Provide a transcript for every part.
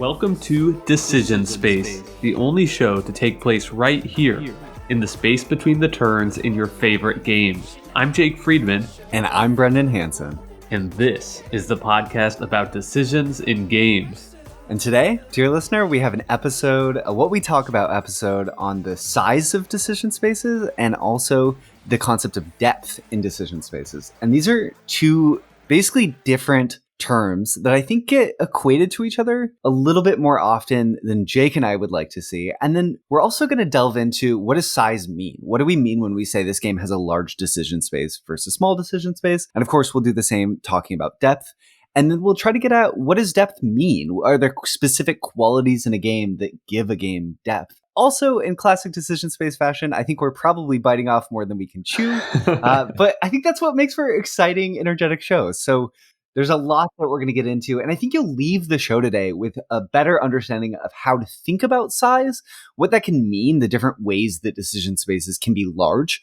Welcome to Decision Space, the only show to take place right here, in the space between the turns in your favorite games. I'm Jake Friedman. And I'm Brendan Hansen. And this is the podcast about decisions in games. And today, dear listener, we have an episode, a what we talk about episode on the size of decision spaces and also the concept of depth in decision spaces. And these are two basically different terms that I think get equated to each other a little bit more often than Jake and I would like to see. And then we're also going to delve into what does size mean? What do we mean when we say this game has a large decision space versus small decision space? And of course, we'll do the same talking about depth. And then we'll try to get at what does depth mean? Are there specific qualities in a game that give a game depth? Also, in classic decision space fashion, I think we're probably biting off more than we can chew. But I think that's what makes for exciting, energetic shows. So there's a lot that we're going to get into, and I think you'll leave the show today with a better understanding of how to think about size, what that can mean, the different ways that decision spaces can be large,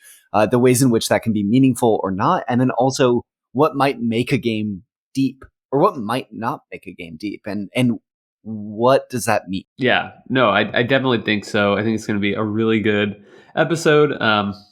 the ways in which that can be meaningful or not, and then also what might make a game deep or what might not make a game deep, and what does that mean? Yeah, no, I definitely think so. I think it's going to be a really good episode,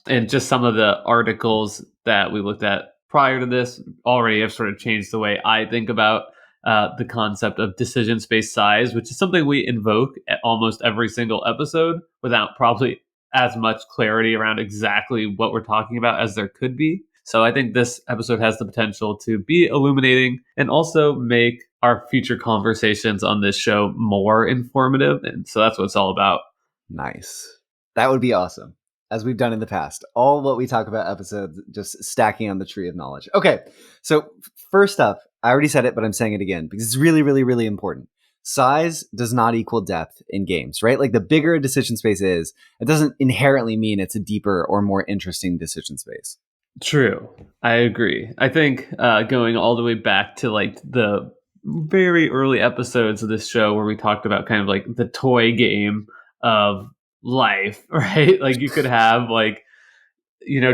and just some of the articles that we looked at prior to this already have sort of changed the way I think about the concept of decision space size, which is something we invoke at almost every single episode without probably as much clarity around exactly what we're talking about as there could be. So I think this episode has the potential to be illuminating and also make our future conversations on this show more informative. And so that's what it's all about. Nice. That would be awesome. As we've done in the past, all what we talk about episodes just stacking on the tree of knowledge. Okay, so first up, I already said it, but I'm saying it again because it's really, really, really important. Size does not equal depth in games, right? Like the bigger a decision space is, it doesn't inherently mean it's a deeper or more interesting decision space. True. I agree. I think going all the way back to like the very early episodes of this show where we talked about kind of like the toy game of life, right? Like you could have like,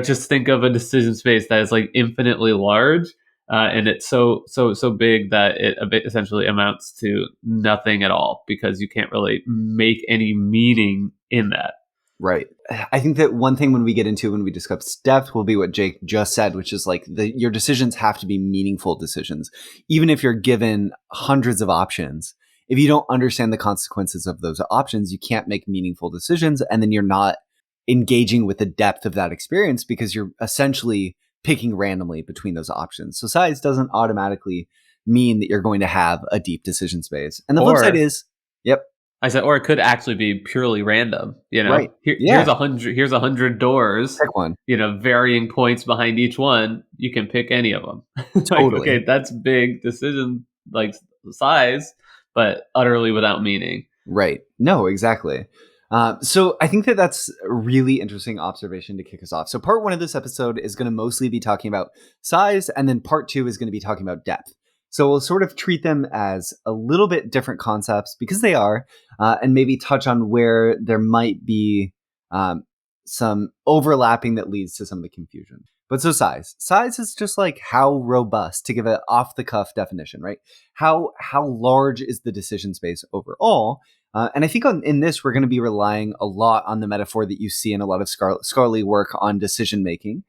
just think of a decision space that is like infinitely large, and it's so big that it essentially amounts to nothing at all because you can't really make any meaning in that. Right. I think that one thing when we get into when we discuss depth will be what Jake just said, which is like your decisions have to be meaningful decisions. Even if you're given hundreds of options, if you don't understand the consequences of those options, you can't make meaningful decisions. And then you're not engaging with the depth of that experience because you're essentially picking randomly between those options. So size doesn't automatically mean that you're going to have a deep decision space. And the flip side is, yep. I said, or it could actually be purely random. Right. Here's 100 doors. Pick one. Varying points behind each one. You can pick any of them. Totally. Okay, that's big decision like size, but utterly without meaning. Right. No, exactly. So I think that that's a really interesting observation to kick us off. So part one of this episode is going to mostly be talking about size, and then part two is going to be talking about depth. So we'll sort of treat them as a little bit different concepts because they are, and maybe touch on where there might be some overlapping that leads to some of the confusion. But so size is just like how robust, to give an off the cuff definition, right? How large is the decision space overall? And I think in this, we're going to be relying a lot on the metaphor that you see in a lot of scholarly work on decision making,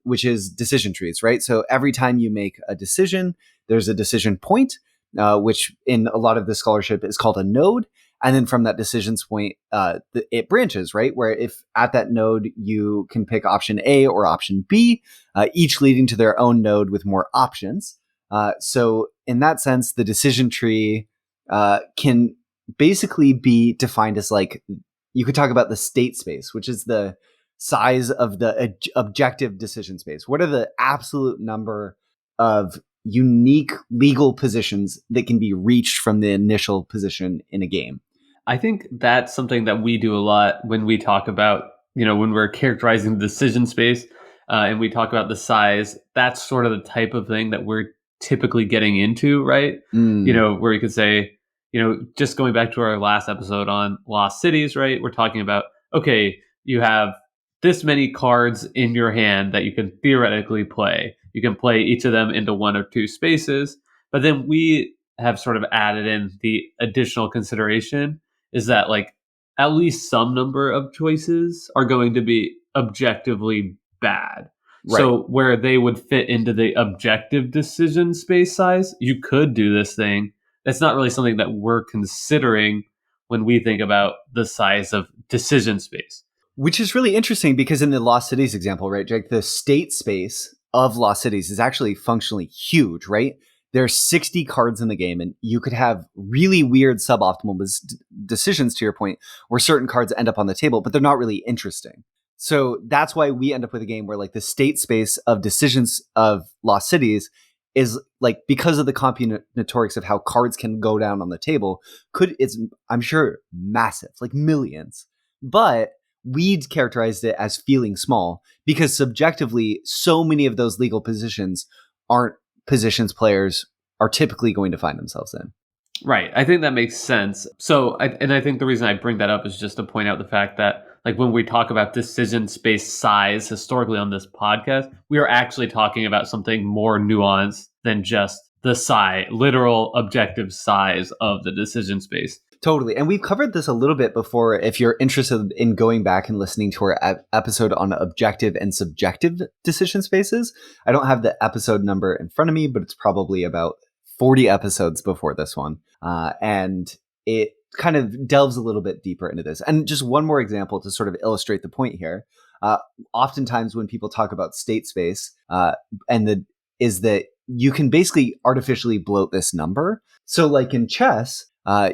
which is decision trees, right? So every time you make a decision, there's a decision point, which in a lot of the scholarship is called a node. And then from that decisions point, it branches, right? Where if at that node, you can pick option A or option B, each leading to their own node with more options. So in that sense, the decision tree can basically be defined as like, you could talk about the state space, which is the size of the objective decision space. What are the absolute number of unique legal positions that can be reached from the initial position in a game? I think that's something that we do a lot when we talk about, when we're characterizing the decision space and we talk about the size. That's sort of the type of thing that we're typically getting into, right? Where you could say, just going back to our last episode on Lost Cities, right? We're talking about, okay, you have this many cards in your hand that you can theoretically play. You can play each of them into one or two spaces, but then we have sort of added in the additional consideration is that like at least some number of choices are going to be objectively bad. Right. So where they would fit into the objective decision space size, you could do this thing. That's not really something that we're considering when we think about the size of decision space. Which is really interesting because in the Lost Cities example, right, Jake, the state space of Lost Cities is actually functionally huge, right? There's 60 cards in the game, and you could have really weird suboptimal decisions, to your point, where certain cards end up on the table, but they're not really interesting. So that's why we end up with a game where like the state space of decisions of Lost Cities is like, because of the combinatorics of how cards can go down on the table, it's I'm sure massive, like millions. But we'd characterized it as feeling small because subjectively, so many of those legal positions aren't positions players are typically going to find themselves in. Right. I think that makes sense. I think the reason I bring that up is just to point out the fact that, like, when we talk about decision space size historically on this podcast, we are actually talking about something more nuanced than just the size, literal objective size of the decision space. Totally. And we've covered this a little bit before. If you're interested in going back and listening to our episode on objective and subjective decision spaces, I don't have the episode number in front of me, but it's probably about 40 episodes before this one. And it kind of delves a little bit deeper into this. And just one more example to sort of illustrate the point here. Oftentimes when people talk about state space, is that you can basically artificially bloat this number. So like in chess,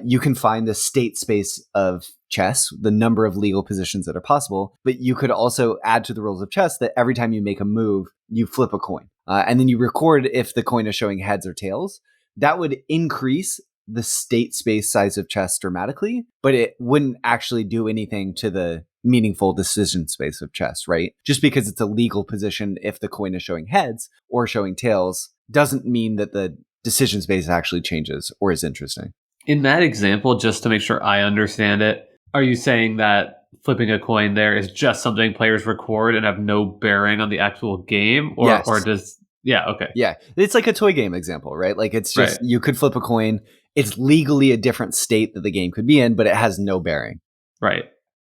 you can find the state space of chess, the number of legal positions that are possible, but you could also add to the rules of chess that every time you make a move, you flip a coin. And then you record if the coin is showing heads or tails. That would increase the state space size of chess dramatically, but it wouldn't actually do anything to the meaningful decision space of chess, right? Just because it's a legal position if the coin is showing heads or showing tails doesn't mean that the decision space actually changes or is interesting. In that example, just to make sure I understand it, are you saying that flipping a coin there is just something players record and have no bearing on the actual game? Yes. Or does... Yeah, okay. Yeah. It's like a toy game example, right? Like it's just, Right. You could flip a coin. It's legally a different state that the game could be in, but it has no bearing. Right.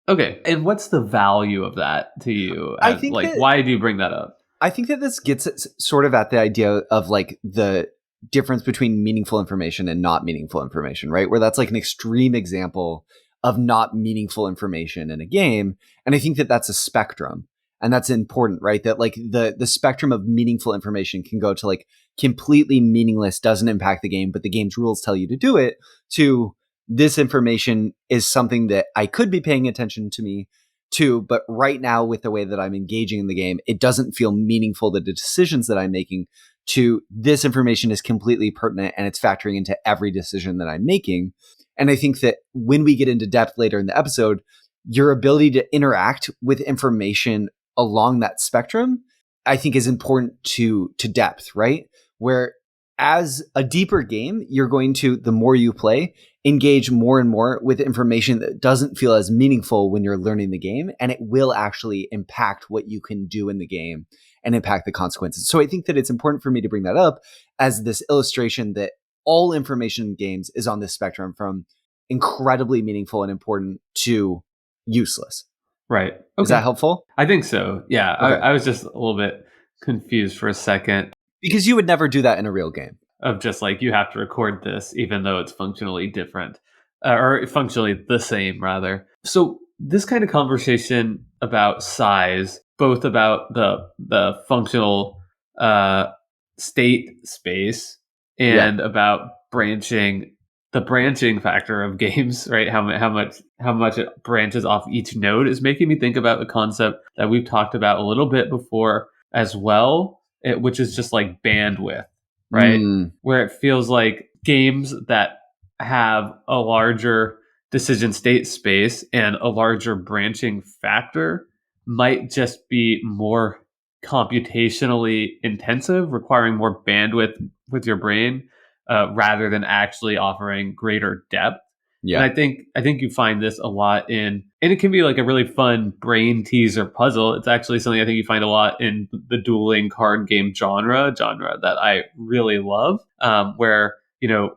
Okay. And what's the value of that to you? I think why do you bring that up? I think that this gets sort of at the idea of like the difference between meaningful information and not meaningful information, right? Where that's like an extreme example of not meaningful information in a game. And I think that that's a spectrum. And that's important, right? That like the spectrum of meaningful information can go to like completely meaningless, doesn't impact the game, but the game's rules tell you to do it, to this information is something that I could be paying attention to me to, but right now with the way that I'm engaging in the game, it doesn't feel meaningful that the decisions that I'm making, to this information is completely pertinent and it's factoring into every decision that I'm making. And I think that when we get into depth later in the episode, your ability to interact with information along that spectrum, I think is important to depth, right? Where as a deeper game, you're going to, the more you play, engage more and more with information that doesn't feel as meaningful when you're learning the game, and it will actually impact what you can do in the game and impact the consequences. So I think that it's important for me to bring that up as this illustration that all information in games is on this spectrum from incredibly meaningful and important to useless. Right. Okay. Is that helpful? I think so. Yeah. Okay. I was just a little bit confused for a second. Because you would never do that in a real game. Of just like, you have to record this even though it's functionally different, or functionally the same, rather. So this kind of conversation about size, both about the functional state space and about the branching factor of games, right? How much it branches off each node is making me think about the concept that we've talked about a little bit before as well, which is just like bandwidth, right? Where it feels like games that have a larger decision state space and a larger branching factor might just be more computationally intensive, requiring more bandwidth with your brain, rather than actually offering greater depth. Yeah. And I think you find this a lot and it can be like a really fun brain teaser puzzle. It's actually something I think you find a lot in the dueling card game genre that I really love, where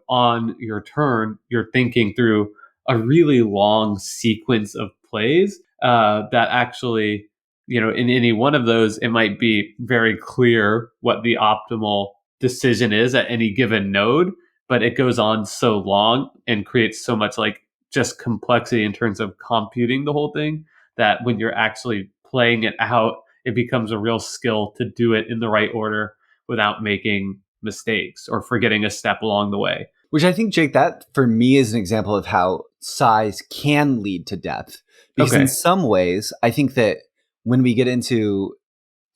on your turn, you're thinking through a really long sequence of plays that actually, in any one of those, it might be very clear what the optimal decision is at any given node, but it goes on so long and creates so much like just complexity in terms of computing the whole thing that when you're actually playing it out, it becomes a real skill to do it in the right order without making mistakes or forgetting a step along the way. Which I think, Jake, that for me is an example of how size can lead to depth. Because in Okay. some ways, I think that when we get into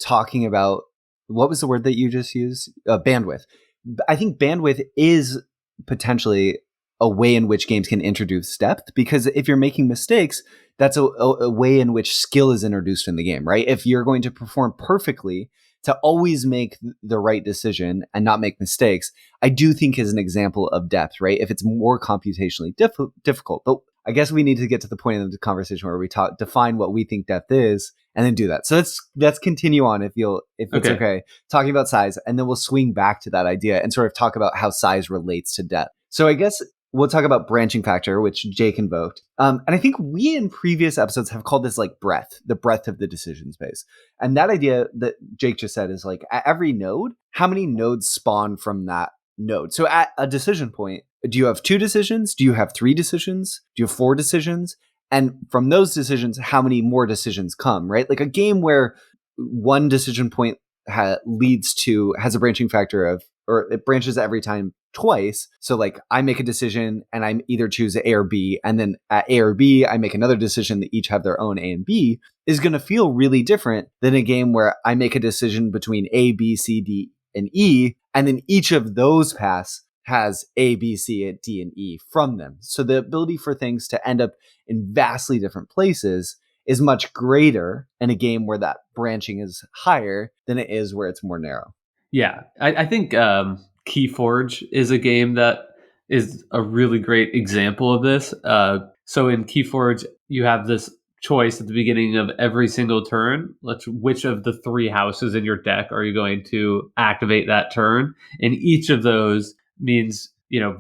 talking about, what was the word that you just used? Bandwidth. I think bandwidth is potentially a way in which games can introduce depth, because if you're making mistakes, that's a way in which skill is introduced in the game, right? If you're going to perform perfectly, to always make the right decision and not make mistakes, I do think is an example of depth, right? If it's more computationally difficult. But I guess we need to get to the point of the conversation where we define what we think depth is and then do that. So let's continue on if it's okay, talking about size, and then we'll swing back to that idea and sort of talk about how size relates to depth. So I guess we'll talk about branching factor, which Jake invoked. And I think we in previous episodes have called this like breadth, the breadth of the decision space. And that idea that Jake just said is like, at every node, how many nodes spawn from that node? So at a decision point, do you have 2 decisions? Do you have 3 decisions? Do you have 4 decisions? And from those decisions, how many more decisions come, right? Like a game where one decision point has a branching factor of, or it branches every time twice. So like I make a decision and I either choose A or B, and then at A or B, I make another decision that each have their own A and B, is going to feel really different than a game where I make a decision between A, B, C, D, and E, and then each of those paths has A, B, C, D, and E from them. So the ability for things to end up in vastly different places is much greater in a game where that branching is higher than it is where it's more narrow. Yeah, I think Keyforge is a game that is a really great example of this. So in Keyforge, you have this choice at the beginning of every single turn. Which of the 3 houses in your deck are you going to activate that turn? And each of those means,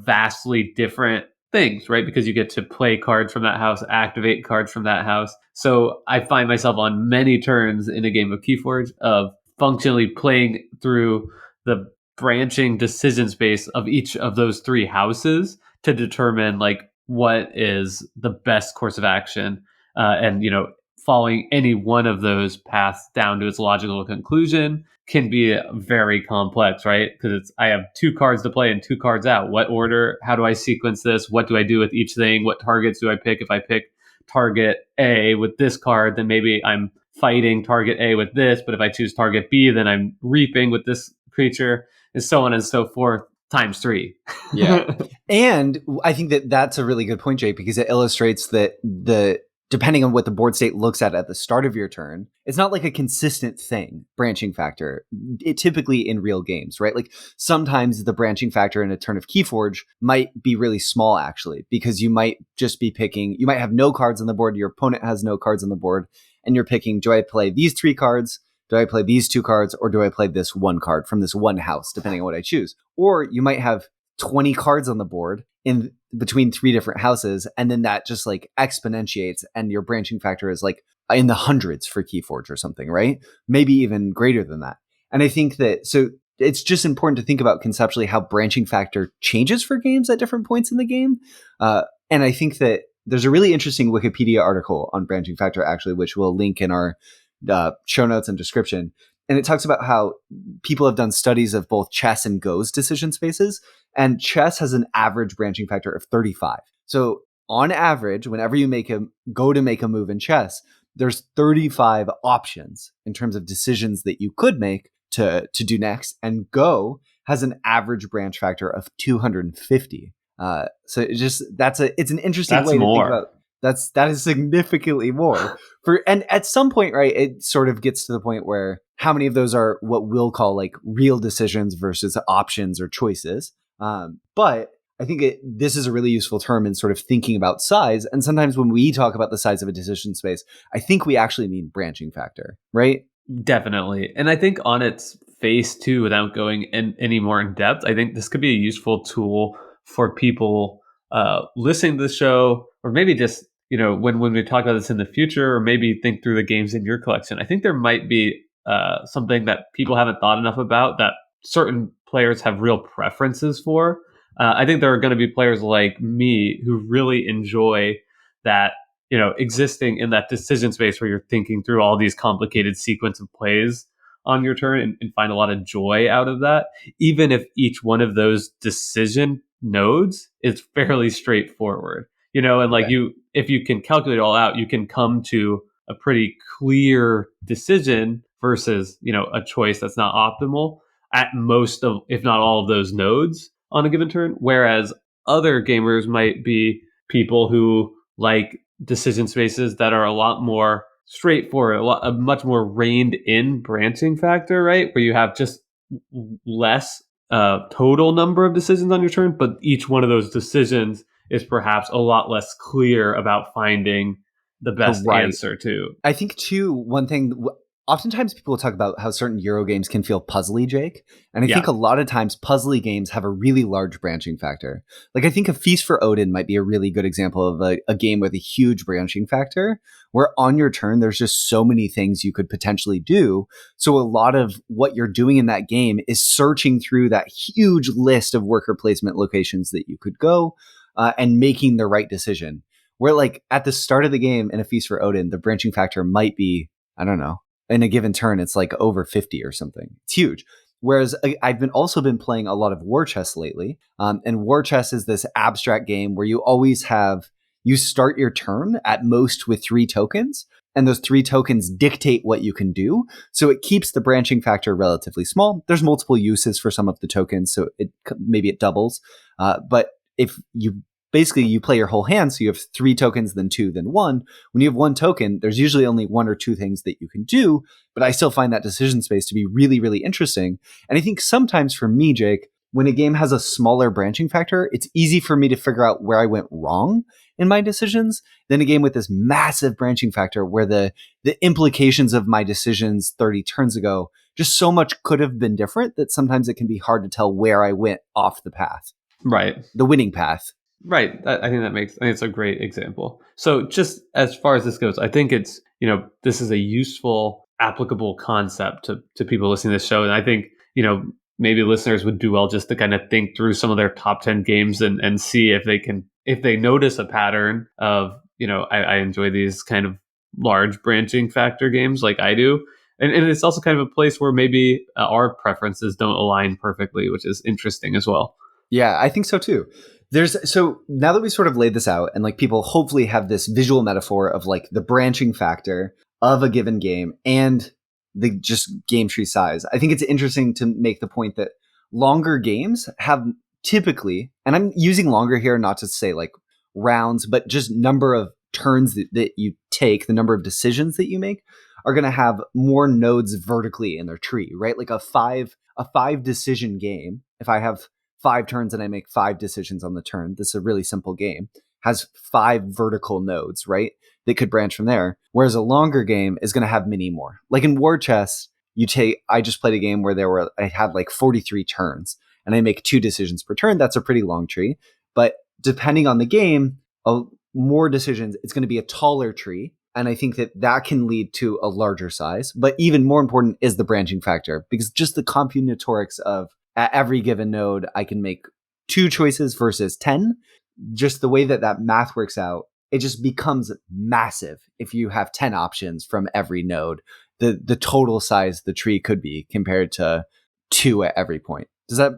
vastly different things, right? Because you get to play cards from that house, activate cards from that house. So I find myself on many turns in a game of Keyforge of functionally playing through the branching decision space of each of those 3 houses to determine like what is the best course of action, and following any one of those paths down to its logical conclusion can be very complex, right? Because I have 2 cards to play and 2 cards out. What order? How do I sequence this? What do I do with each thing? What targets do I pick? If I pick target A with this card, then maybe I'm fighting target A with this, but if I choose target B, then I'm reaping with this creature, and so on and so forth, times 3. Yeah. And I think that that's a really good point, Jake, because it illustrates that depending on what the board state looks at the start of your turn, it's not like a consistent thing, branching factor. It typically in real games, right? Like sometimes the branching factor in a turn of Keyforge might be really small, actually, because you might just be picking, you might have no cards on the board, your opponent has no cards on the board, and you're picking, do I play these 3 cards? Do I play these 2 cards? Or do I play this 1 card from this one house, depending on what I choose? Or you might have 20 cards on the board in between 3 different houses, and then that just like exponentiates, and your branching factor is like in the hundreds for Keyforge or something, right? Maybe even greater than that. And I think that, so it's just important to think about conceptually how branching factor changes for games at different points in the game. And I think that there's a really interesting Wikipedia article on branching factor, actually, which we'll link in our show notes and description. And it talks about how people have done studies of both chess and Go's decision spaces. And chess has an average branching factor of 35. So on average, whenever you go to make a move in chess, there's 35 options in terms of decisions that you could make to do next. And Go has an average branch factor of 250. So it's an interesting way to think about. That is significantly more and at some point, right, it sort of gets to the point where how many of those are what we'll call like real decisions versus options or choices. But I think this is a really useful term in sort of thinking about size. And sometimes when we talk about the size of a decision space, I think we actually mean branching factor, right? Definitely. And I think on its phase two without going any more in depth, I think this could be a useful tool for people listening to the show, or maybe just when we talk about this in the future, or maybe think through the games in your collection. I think there might be something that people haven't thought enough about that certain players have real preferences for. I think there are going to be players like me who really enjoy that, existing in that decision space where you're thinking through all these complicated sequence of plays on your turn, and find a lot of joy out of that, even if each one of those decision nodes is fairly straightforward. And like, Okay. if you can calculate it all out, you can come to a pretty clear decision versus, a choice that's not optimal at most of, if not all of those nodes on a given turn. Whereas other gamers might be people who like decision spaces that are a lot more straightforward, a much more reined in branching factor, right? Where you have just less total number of decisions on your turn, but each one of those decisions is perhaps a lot less clear about finding the best Right. answer to. I think too, one thing, oftentimes people talk about how certain Euro games can feel puzzly, Jake. And I think Yeah. a lot of times puzzly games have a really large branching factor. Like I think A Feast for Odin might be a really good example of a game with a huge branching factor, where on your turn, there's just so many things you could potentially do. So a lot of what you're doing in that game is searching through that huge list of worker placement locations that you could go, and making the right decision. Where like at the start of the game in A Feast for Odin, the branching factor might be, I don't know, in a given turn, it's like over 50 or something. It's huge. Whereas I've also been playing a lot of war chess lately. And war chess is this abstract game where you start your turn at most with 3 tokens, and those 3 tokens dictate what you can do. So it keeps the branching factor relatively small. There's multiple uses for some of the tokens, so maybe it doubles. But if you basically you play your whole hand, so you have 3 tokens, then 2, then 1. When you have 1 token, there's usually only 1 or 2 things that you can do, but I still find that decision space to be really, really interesting. And I think sometimes for me, Jake, when a game has a smaller branching factor, it's easy for me to figure out where I went wrong in my decisions than a game with this massive branching factor where the implications of my decisions 30 turns ago, just so much could have been different that sometimes it can be hard to tell where I went off the path, Right. the winning path. Right. I think it's a great example. So just as far as this goes, I think it's, this is a useful, applicable concept to people listening to this show. And I think, maybe listeners would do well just to kind of think through some of their top 10 games and see if they notice a pattern of, I enjoy these kind of large branching factor games like I do. And it's also kind of a place where maybe our preferences don't align perfectly, which is interesting as well. Yeah, I think so too. So now that we sort of laid this out and like people hopefully have this visual metaphor of like the branching factor of a given game and the just game tree size, I think it's interesting to make the point that longer games have typically, and I'm using longer here not to say like rounds, but just number of turns that you take, the number of decisions that you make are going to have more nodes vertically in their tree, right? Like a five decision game. If I have 5 turns and I make 5 decisions on the turn, this is a really simple game, has 5 vertical nodes, right? That could branch from there. Whereas a longer game is going to have many more. Like in war chess, I just played a game where I had like 43 turns and I make 2 decisions per turn. That's a pretty long tree. But depending on the game, more decisions, it's going to be a taller tree. And I think that can lead to a larger size. But even more important is the branching factor, because just the combinatorics of at every given node, I can make 2 choices versus 10. Just the way that math works out, it just becomes massive if you have 10 options from every node. The total size the tree could be compared to 2 at every point. Does that?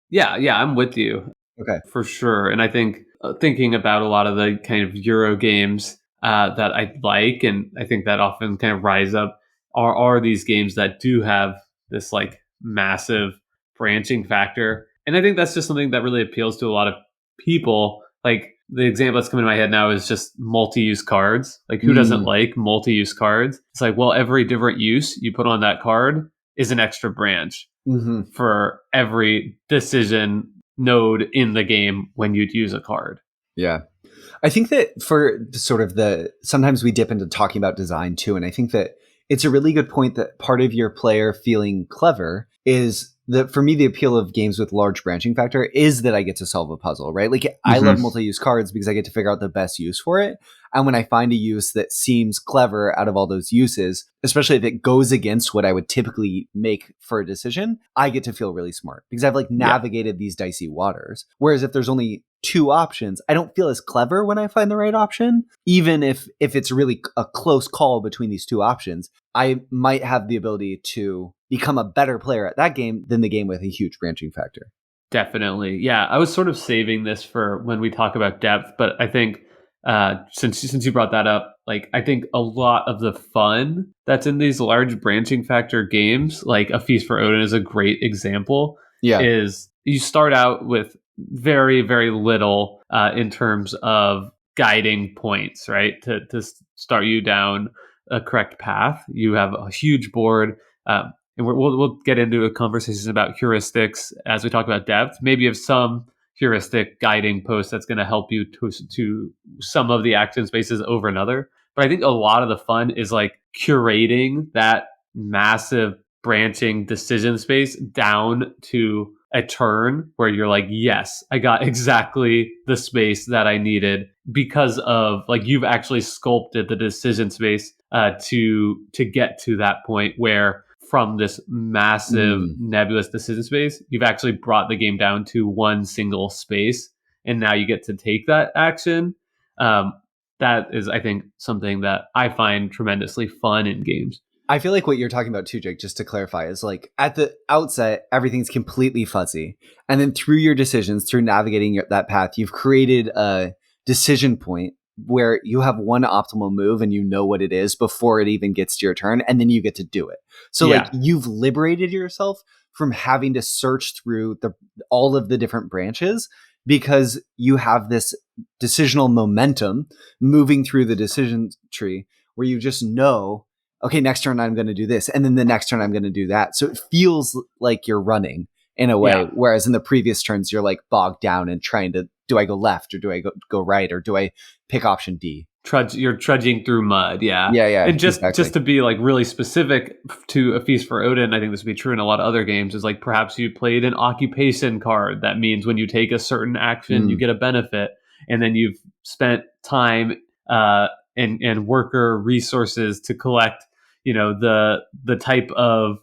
Yeah, I'm with you. Okay. For sure. And I think thinking about a lot of the kind of Euro games that I like, and I think that often kind of rise up, are these games that do have this like massive branching factor. And I think that's just something that really appeals to a lot of people. Like the example that's coming to my head now is just multi-use cards. Like who doesn't like multi-use cards? It's like, well, every different use you put on that card is an extra branch for every decision node in the game when you'd use a card. Yeah. I think that for sort of sometimes we dip into talking about design too. And I think that it's a really good point that part of your player feeling clever is that for me, the appeal of games with large branching factor is that I get to solve a puzzle, right? Like I love multi-use cards because I get to figure out the best use for it. And when I find a use that seems clever out of all those uses, especially if it goes against what I would typically make for a decision, I get to feel really smart because I've like navigated these dicey waters. Whereas if there's only two options, I don't feel as clever when I find the right option. Even if it's really a close call between these two options, I might have the ability to become a better player at that game than the game with a huge branching factor. Definitely. Yeah. I was sort of saving this for when we talk about depth, but I think since you brought that up, like I think a lot of the fun that's in these large branching factor games, like A Feast for Odin is a great example, is you start out with very, very little in terms of guiding points, right? To start you down a correct path. You have a huge board. And we'll get into a conversation about heuristics as we talk about depth. Maybe you have some heuristic guiding post that's going to help you to some of the action spaces over another. But I think a lot of the fun is like curating that massive branching decision space down to a turn where you're like, yes, I got exactly the space that I needed because of like you've actually sculpted the decision space to get to that point where from this massive nebulous decision space, you've actually brought the game down to one single space, and now you get to take that action. That is, I think, something that I find tremendously fun in games. I feel like what you're talking about too, Jake, just to clarify, is like at the outset, everything's completely fuzzy. And then through your decisions, through navigating that path, you've created a decision point where you have one optimal move and you know what it is before it even gets to your turn, and then you get to do it. So like you've liberated yourself from having to search through all of the different branches because you have this decisional momentum moving through the decision tree where you just know, okay, next turn I'm going to do this, and then the next turn I'm going to do that. So it feels like you're running in a way, whereas in the previous turns you're like bogged down and trying to, do I go left or do I go right or do I pick option D? You're trudging through mud, Yeah. And just to be like really specific to A Feast for Odin, I think this would be true in a lot of other games, is like perhaps you played an occupation card. That means when you take a certain action, you get a benefit. And then you've spent time and worker resources to collect, the type of,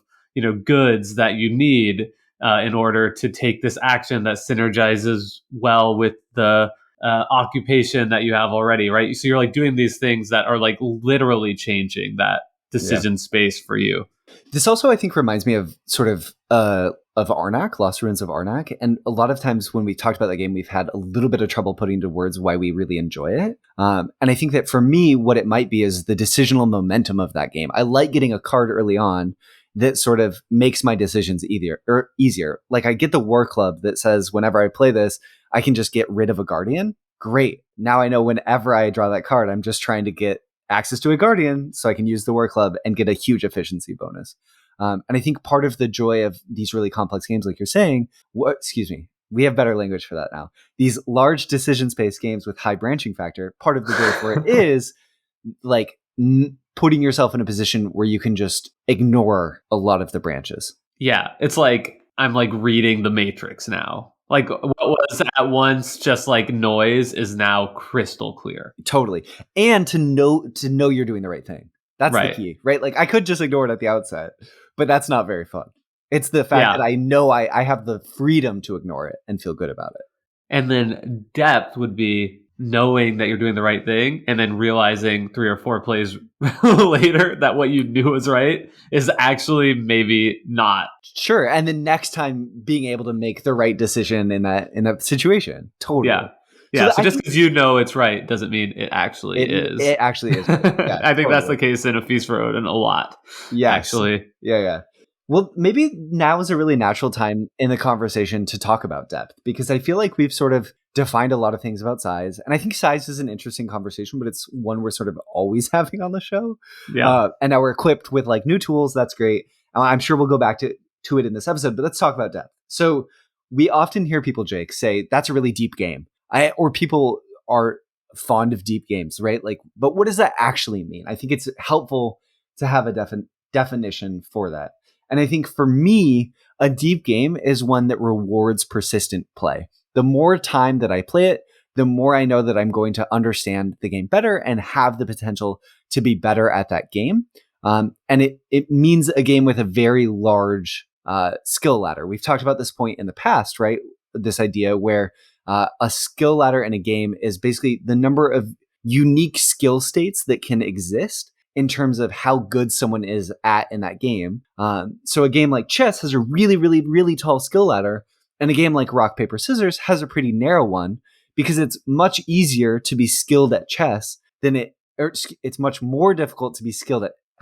goods that you need in order to take this action that synergizes well with the occupation that you have already, right? So you're like doing these things that are like literally changing that decision space for you. This also, I think, reminds me of sort of Arnak, Lost Ruins of Arnak. And a lot of times when we talked about that game, we've had a little bit of trouble putting into words why we really enjoy it. And I think that for me, what it might be is the decisional momentum of that game. I like getting a card early on that sort of makes my decisions easier. Like I get the War Club that says whenever I play this, I can just get rid of a Guardian. Great. Now I know whenever I draw that card, I'm just trying to get access to a Guardian so I can use the War Club and get a huge efficiency bonus. And I think part of the joy of these really complex games, like you're saying, we have better language for that now. These large decision space games with high branching factor, part of the joy for it is like putting yourself in a position where you can just ignore a lot of the branches. Yeah, it's like I'm like reading the Matrix now. Like what was at once just like noise is now crystal clear. Totally. And to know you're doing the right thing. That's the key, right? Like I could just ignore it at the outset, but that's not very fun. It's the fact that I know I have the freedom to ignore it and feel good about it. And then depth would be knowing that you're doing the right thing and then realizing 3 or 4 plays later that what you knew was right is actually maybe not. Sure. And then next time being able to make the right decision in that situation. Totally. Yeah. So just because you know it's right doesn't mean it actually is. It actually is. Right. Yeah, I think that's the case in A Feast for Odin a lot. Yeah. Actually. Yeah. Well, maybe now is a really natural time in the conversation to talk about depth, because I feel like we've sort of defined a lot of things about size. And I think size is an interesting conversation, but it's one we're sort of always having on the show. Yeah. And now we're equipped with like new tools. That's great. I'm sure we'll go back to it in this episode, but let's talk about depth. So we often hear people, Jake, say that's a really deep game. Or people are fond of deep games, right? Like, but what does that actually mean? I think it's helpful to have a definition for that. And I think for me, a deep game is one that rewards persistent play. The more time that I play it, the more I know that I'm going to understand the game better and have the potential to be better at that game. And it means a game with a very large skill ladder. We've talked about this point in the past, right? This idea where a skill ladder in a game is basically the number of unique skill states that can exist in terms of how good someone is at in that game. So a game like chess has a really, really, really tall skill ladder, and a game like rock, paper, scissors has a pretty narrow one because it's much easier to be skilled at chess it's much more difficult to be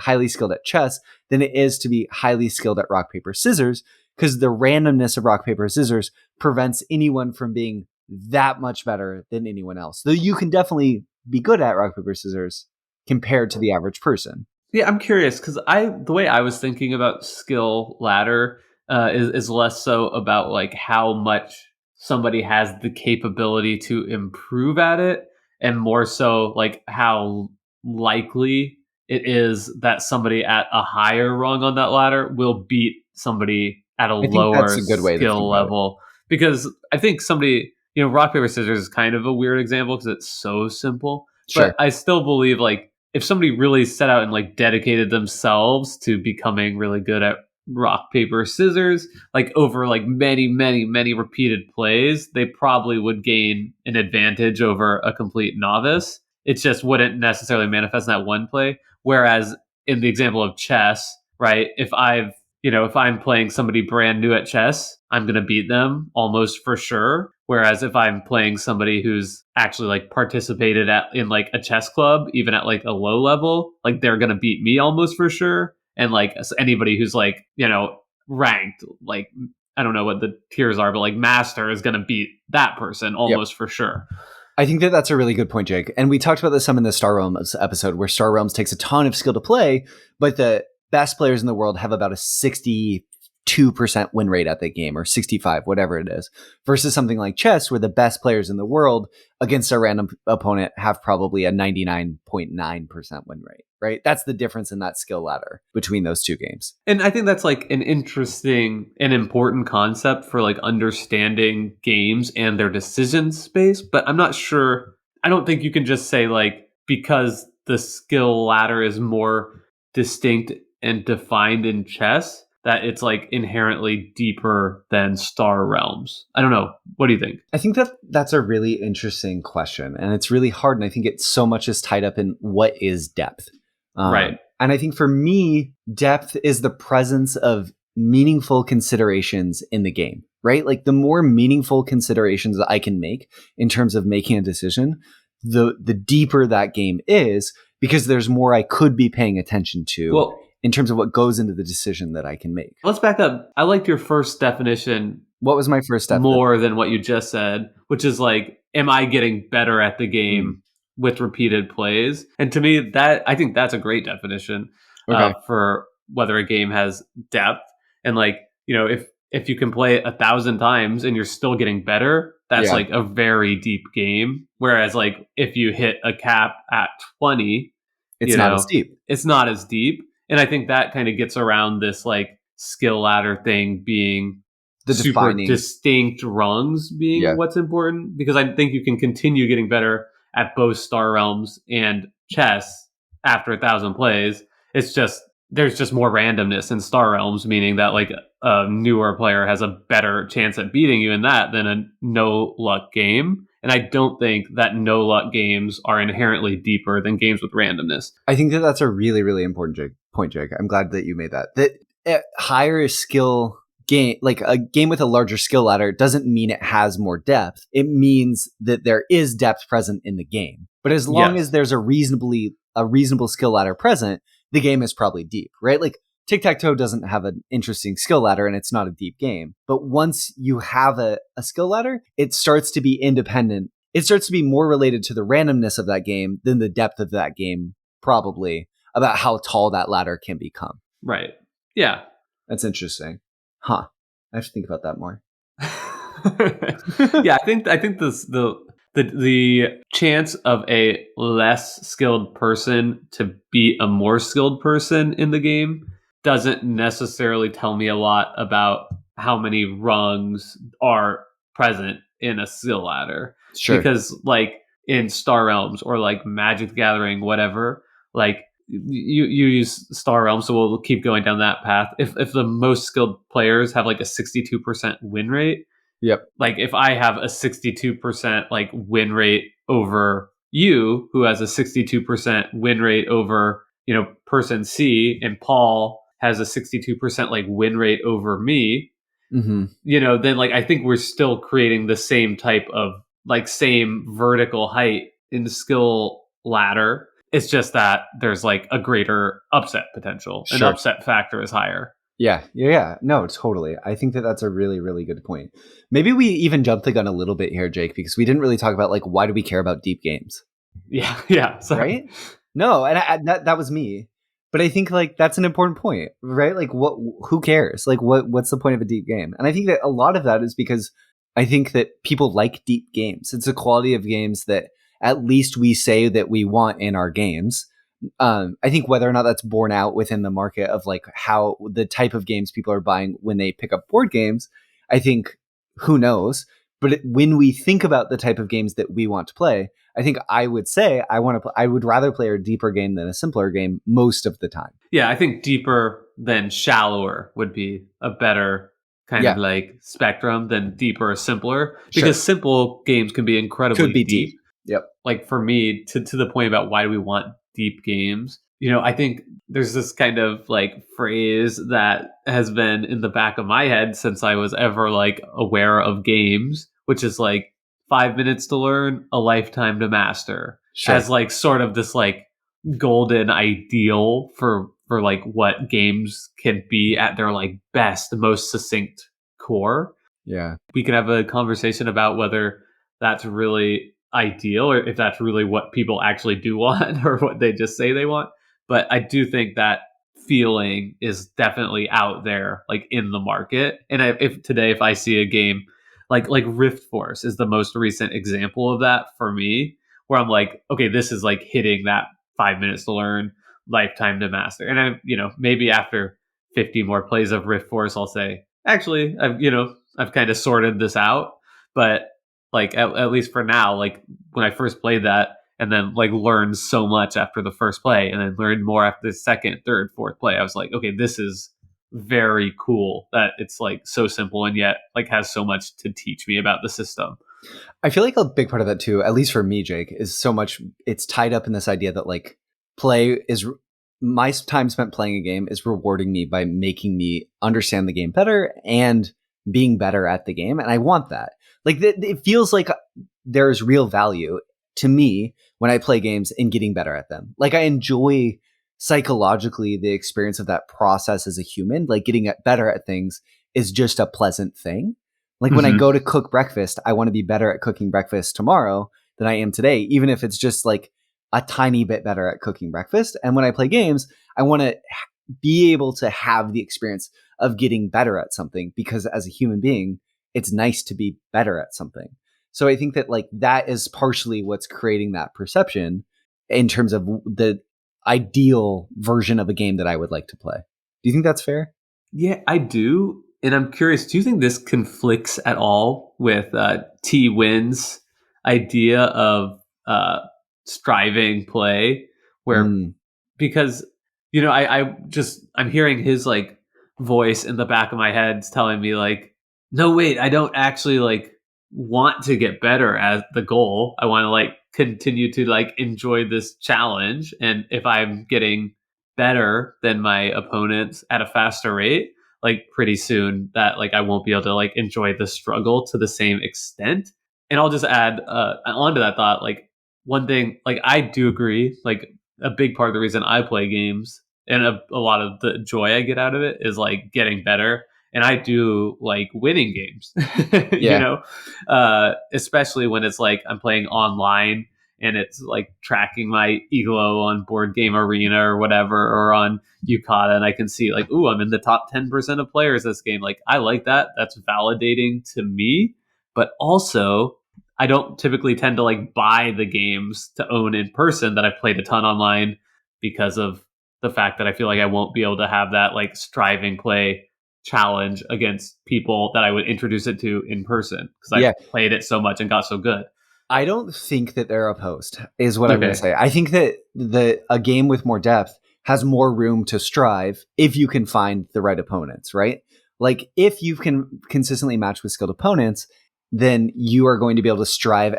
highly skilled at chess than it is to be highly skilled at rock, paper, scissors, because the randomness of rock, paper, scissors prevents anyone from being that much better than anyone else. Though you can definitely be good at rock, paper, scissors compared to the average person. Yeah, I'm curious because the way I was thinking about skill ladder is less so about like how much somebody has the capability to improve at it, and more so like how likely it is that somebody at a higher rung on that ladder will beat somebody at a I think that's lower a good way to think skill about it. level. Because I think somebody, rock paper scissors is kind of a weird example because it's so simple. Sure. But I still believe like if somebody really set out and like dedicated themselves to becoming really good at rock paper scissors like over like many repeated plays, they probably would gain an advantage over a complete novice. It just wouldn't necessarily manifest in that one play. Whereas in the example of chess, right, if I'm playing somebody brand new at chess, I'm going to beat them almost for sure. Whereas if I'm playing somebody who's actually like participated in like a chess club, even at like a low level, like they're going to beat me almost for sure. And like anybody who's like, ranked, like, I don't know what the tiers are, but like master is going to beat that person almost for sure. I think that that's a really good point, Jake. And we talked about this some in the Star Realms episode, where Star Realms takes a ton of skill to play, but the best players in the world have about a 62% win rate at the game, or 65, whatever it is, versus something like chess, where the best players in the world against a random opponent have probably a 99.9% win rate, right? That's the difference in that skill ladder between those two games. And I think that's like an interesting and important concept for like understanding games and their decision space. But I'm not sure. I don't think you can just say like because the skill ladder is more distinct and defined in chess that it's like inherently deeper than Star Realms. I don't know. What do you think? I think that that's a really interesting question, and it's really hard. And I think it's so much is tied up in what is depth. Right. And I think for me, depth is the presence of meaningful considerations in the game, right? Like the more meaningful considerations that I can make in terms of making a decision, the deeper that game is, because there's more I could be paying attention to in terms of what goes into the decision that I can make. Let's back up. I liked your first definition. What was my first step? More than what you just said, which is like, am I getting better at the game with repeated plays? And to me, I think that's a great definition for whether a game has depth. And like, if you can play it 1,000 times and you're still getting better, that's like a very deep game. Whereas like if you hit a cap at 20, it's not as deep. It's not as deep. And I think that kind of gets around this like skill ladder thing being the super distinct rungs being what's important, because I think you can continue getting better at both Star Realms and chess after 1,000 plays. It's just there's just more randomness in Star Realms, meaning that like a newer player has a better chance at beating you in that than a no luck game. And I don't think that no luck games are inherently deeper than games with randomness. I think that that's a really, really important point, Jake. I'm glad that you made that. That higher skill game, like a game with a larger skill ladder, doesn't mean it has more depth. It means that there is depth present in the game. But as long as there's a reasonable skill ladder present, the game is probably deep, right? Like tic-tac-toe doesn't have an interesting skill ladder and it's not a deep game. But once you have a skill ladder, it starts to be independent. It starts to be more related to the randomness of that game than the depth of that game, probably, about how tall that ladder can become. Right. Yeah. That's interesting. Huh. I have to think about that more. Yeah, I think the The chance of a less skilled person to beat a more skilled person in the game doesn't necessarily tell me a lot about how many rungs are present in a skill ladder. Sure. Because like in Star Realms or like Magic the Gathering, whatever, like you use Star Realms, so we'll keep going down that path. If the most skilled players have like a 62% win rate, Yep. like if I have a 62% like win rate over you, who has a 62% win rate over, person C, and Paul has a 62% like win rate over me, Hmm. then like I think we're still creating the same type of like same vertical height in the skill ladder. It's just that there's like a greater upset potential. An Sure. upset factor is higher. Yeah, yeah, yeah. No, totally. I think that that's a really, really good point. Maybe we even jumped the gun a little bit here, Jake, because we didn't really talk about like why do we care about deep games, Yeah, yeah. Sorry. right? No, and that was me. But I think like that's an important point, right? Like what who cares? Like what's the point of a deep game? And I think that a lot of that is because I think that people like deep games. It's a quality of games that at least we say that we want in our games. I think whether or not that's borne out within the market of like how the type of games people are buying when they pick up board games, I think who knows. But when we think about the type of games that we want to play, I think I would say I would rather play a deeper game than a simpler game most of the time. Yeah, I think deeper than shallower would be a better kind of Yeah, like spectrum than deeper or simpler, sure. because simple games can be Could incredibly be deep. deep. Yep. Like for me, to the point about why do we want deep games, I think there's this kind of like phrase that has been in the back of my head since I was ever like aware of games, which is like 5 minutes to learn, a lifetime to master, as Sure. like sort of this like golden ideal for like what games can be at their like best, most succinct core. Yeah. We can have a conversation about whether that's really ideal or if that's really what people actually do want or what they just say they want. But I do think that feeling is definitely out there, like in the market. And if I see a game like Rift Force is the most recent example of that for me, where I'm like, okay, this is like hitting that 5 minutes to learn, lifetime to master. And maybe after 50 more plays of Rift Force, I'll say, actually, I've kind of sorted this out. But like at least for now, like when I first played that and then like learned so much after the first play and then learned more after the second, third, fourth play, I was like, okay, this is very cool that it's like so simple and yet like has so much to teach me about the system. I feel like a big part of that too, at least for me, Jake, is so much it's tied up in this idea that like play is my time spent playing a game is rewarding me by making me understand the game better and being better at the game. And I want that. Like it feels like there's real value to me when I play games in getting better at them. Like I enjoy psychologically the experience of that process as a human. Like getting better at things is just a pleasant thing. Like when I Mm-hmm. go to cook breakfast, I want to be better at cooking breakfast tomorrow than I am today, even if it's just like a tiny bit better at cooking breakfast. And when I play games, I want to be able to have the experience of getting better at something because as a human being, it's nice to be better at something. So I think that like that is partially what's creating that perception in terms of the ideal version of a game that I would like to play. Do you think that's fair? Yeah, I do. And I'm curious, do you think this conflicts at all with T Win's idea of striving play? Where, Mm, because, I'm hearing his like voice in the back of my head telling me, like, no, wait, I don't actually like want to get better as the goal. I want to like continue to like enjoy this challenge. And if I'm getting better than my opponents at a faster rate, like pretty soon that like I won't be able to like enjoy the struggle to the same extent. And I'll just add onto that thought, like one thing, like I do agree, like a big part of the reason I play games and a lot of the joy I get out of it is like getting better. And I do like winning games, yeah. especially when it's like I'm playing online and it's like tracking my elo on Board Game Arena or whatever, or on Yukata, and I can see like, ooh, I'm in the top 10% of players this game. Like, I like that. That's validating to me. But also, I don't typically tend to like buy the games to own in person that I've played a ton online because of the fact that I feel like I won't be able to have that like striving play challenge against people that I would introduce it to in person because Yeah. I've played it so much and got so good. I don't think that they're opposed, is what I'm going to Okay. say. I think that a game with more depth has more room to strive if you can find the right opponents, right? Like if you can consistently match with skilled opponents, then you are going to be able to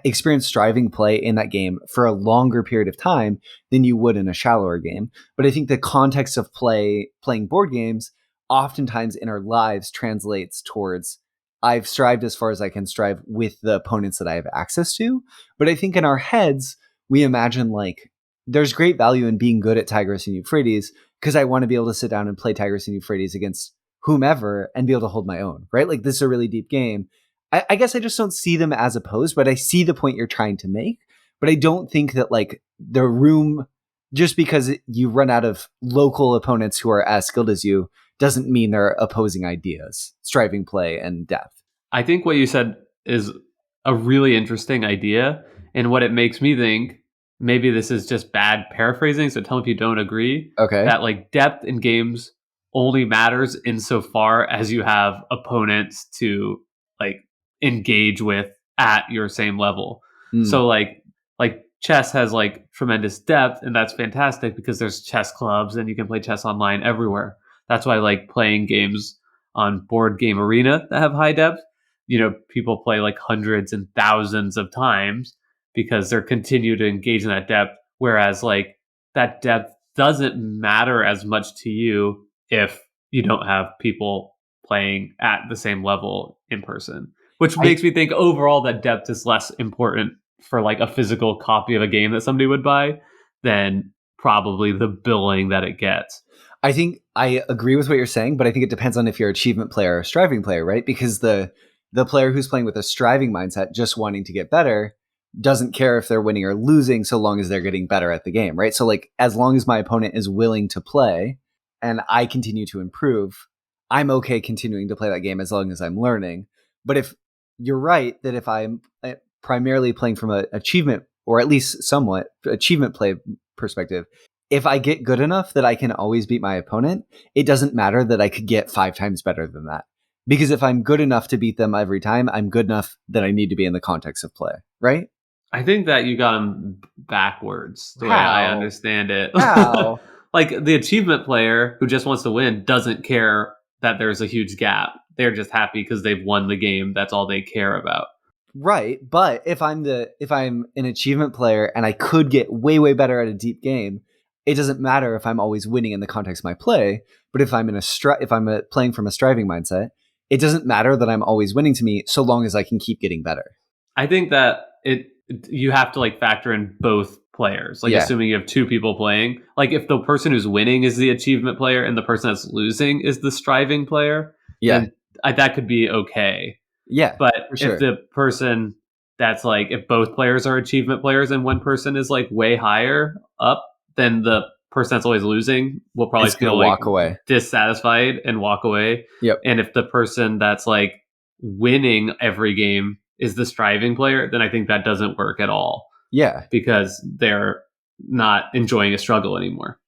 experience striving play in that game for a longer period of time than you would in a shallower game. But I think the context of playing board games oftentimes in our lives translates towards I've strived as far as I can strive with the opponents that I have access to. But I think in our heads, we imagine like there's great value in being good at Tigris and Euphrates because I want to be able to sit down and play Tigris and Euphrates against whomever and be able to hold my own, right? Like this is a really deep game. I guess I just don't see them as opposed, but I see the point you're trying to make. But I don't think that like the room, just because you run out of local opponents who are as skilled as you, doesn't mean they're opposing ideas, striving play and depth. I think what you said is a really interesting idea. And what it makes me think, maybe this is just bad paraphrasing, so tell me if you don't agree, Okay. that like depth in games only matters insofar as you have opponents to like engage with at your same level. Mm. So like chess has like tremendous depth, and that's fantastic because there's chess clubs and you can play chess online everywhere. That's why I like playing games on Board Game Arena that have high depth. People play like hundreds and thousands of times because they're continue to engage in that depth. Whereas like that depth doesn't matter as much to you if you don't have people playing at the same level in person, which I makes me think overall that depth is less important for like a physical copy of a game that somebody would buy than probably the billing that it gets. I think I agree with what you're saying, but I think it depends on if you're an achievement player or a striving player, right? Because the player who's playing with a striving mindset, just wanting to get better, doesn't care if they're winning or losing so long as they're getting better at the game, right? So like as long as my opponent is willing to play and I continue to improve, I'm okay continuing to play that game as long as I'm learning. But if you're right that if I'm primarily playing from an achievement or at least somewhat achievement play perspective, if I get good enough that I can always beat my opponent, it doesn't matter that I could get 5 times better than that. Because if I'm good enough to beat them every time, I'm good enough that I need to be in the context of play, right? I think that you got them backwards the way I How? understand it. How? Like the achievement player who just wants to win doesn't care that there's a huge gap. They're just happy because they've won the game. That's all they care about. Right, but if I'm an achievement player and I could get way better at a deep game, it doesn't matter if I'm always winning in the context of my play. But if I'm playing from a striving mindset, it doesn't matter that I'm always winning to me so long as I can keep getting better. I think that you have to like factor in both players. Like Yeah. assuming you have two people playing, like if the person who's winning is the achievement player and the person that's losing is the striving player, Yeah. then that could be okay. Yeah, But for sure. if the person that's like, if both players are achievement players and one person is like way higher up, then the person that's always losing will probably It's gonna feel like walk away. dissatisfied and walk away. Yep. And if the person that's like winning every game is the striving player, then I think that doesn't work at all Yeah. because they're not enjoying a struggle anymore.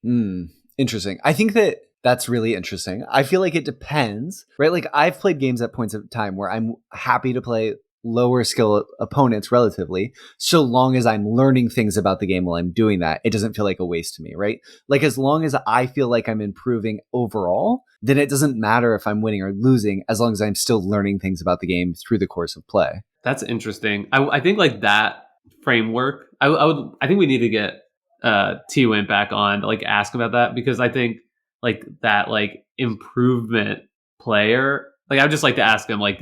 Interesting. I think that that's really interesting. I feel like it depends, right? Like I've played games at points of time where I'm happy to play lower skill opponents relatively, so long as I'm learning things about the game while I'm doing that. It doesn't feel like a waste to me, right? Like as long as I feel like I'm improving overall, then it doesn't matter if I'm winning or losing as long as I'm still learning things about the game through the course of play. That's interesting. I think like that framework. I think we need to get T-Win back on to like ask about that because I think like that like improvement player. Like I would just like to ask him like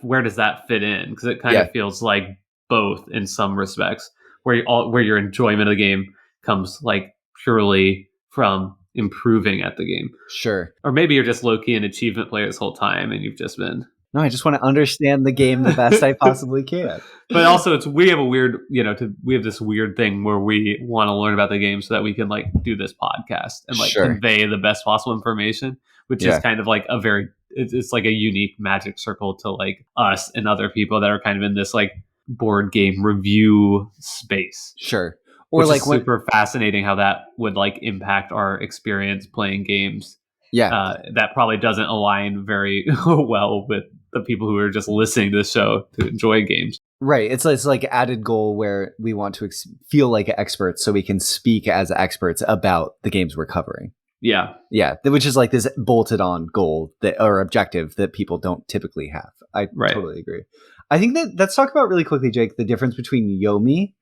where does that fit in? Because it kind Yeah. of feels like both in some respects where your enjoyment of the game comes like purely from improving at the game. Sure. Or maybe you're just low-key an achievement player this whole time and you've just been No, I just want to understand the game the best I possibly can. But also we have a weird, we have this weird thing where we want to learn about the game so that we can like do this podcast and like Sure. convey the best possible information, which Yeah. is kind of like a very it's like a unique magic circle to like us and other people that are kind of in this like board game review space. Sure. Or Which like is super fascinating how that would like impact our experience playing games. Yeah. That probably doesn't align very well with the people who are just listening to the show to enjoy games. Right. It's like added goal where we want to feel like experts so we can speak as experts about the games we're covering. Yeah. Yeah. Which is like this bolted on goal that or objective that people don't typically have. I totally agree. I think that let's talk about really quickly, Jake, the difference between Yomi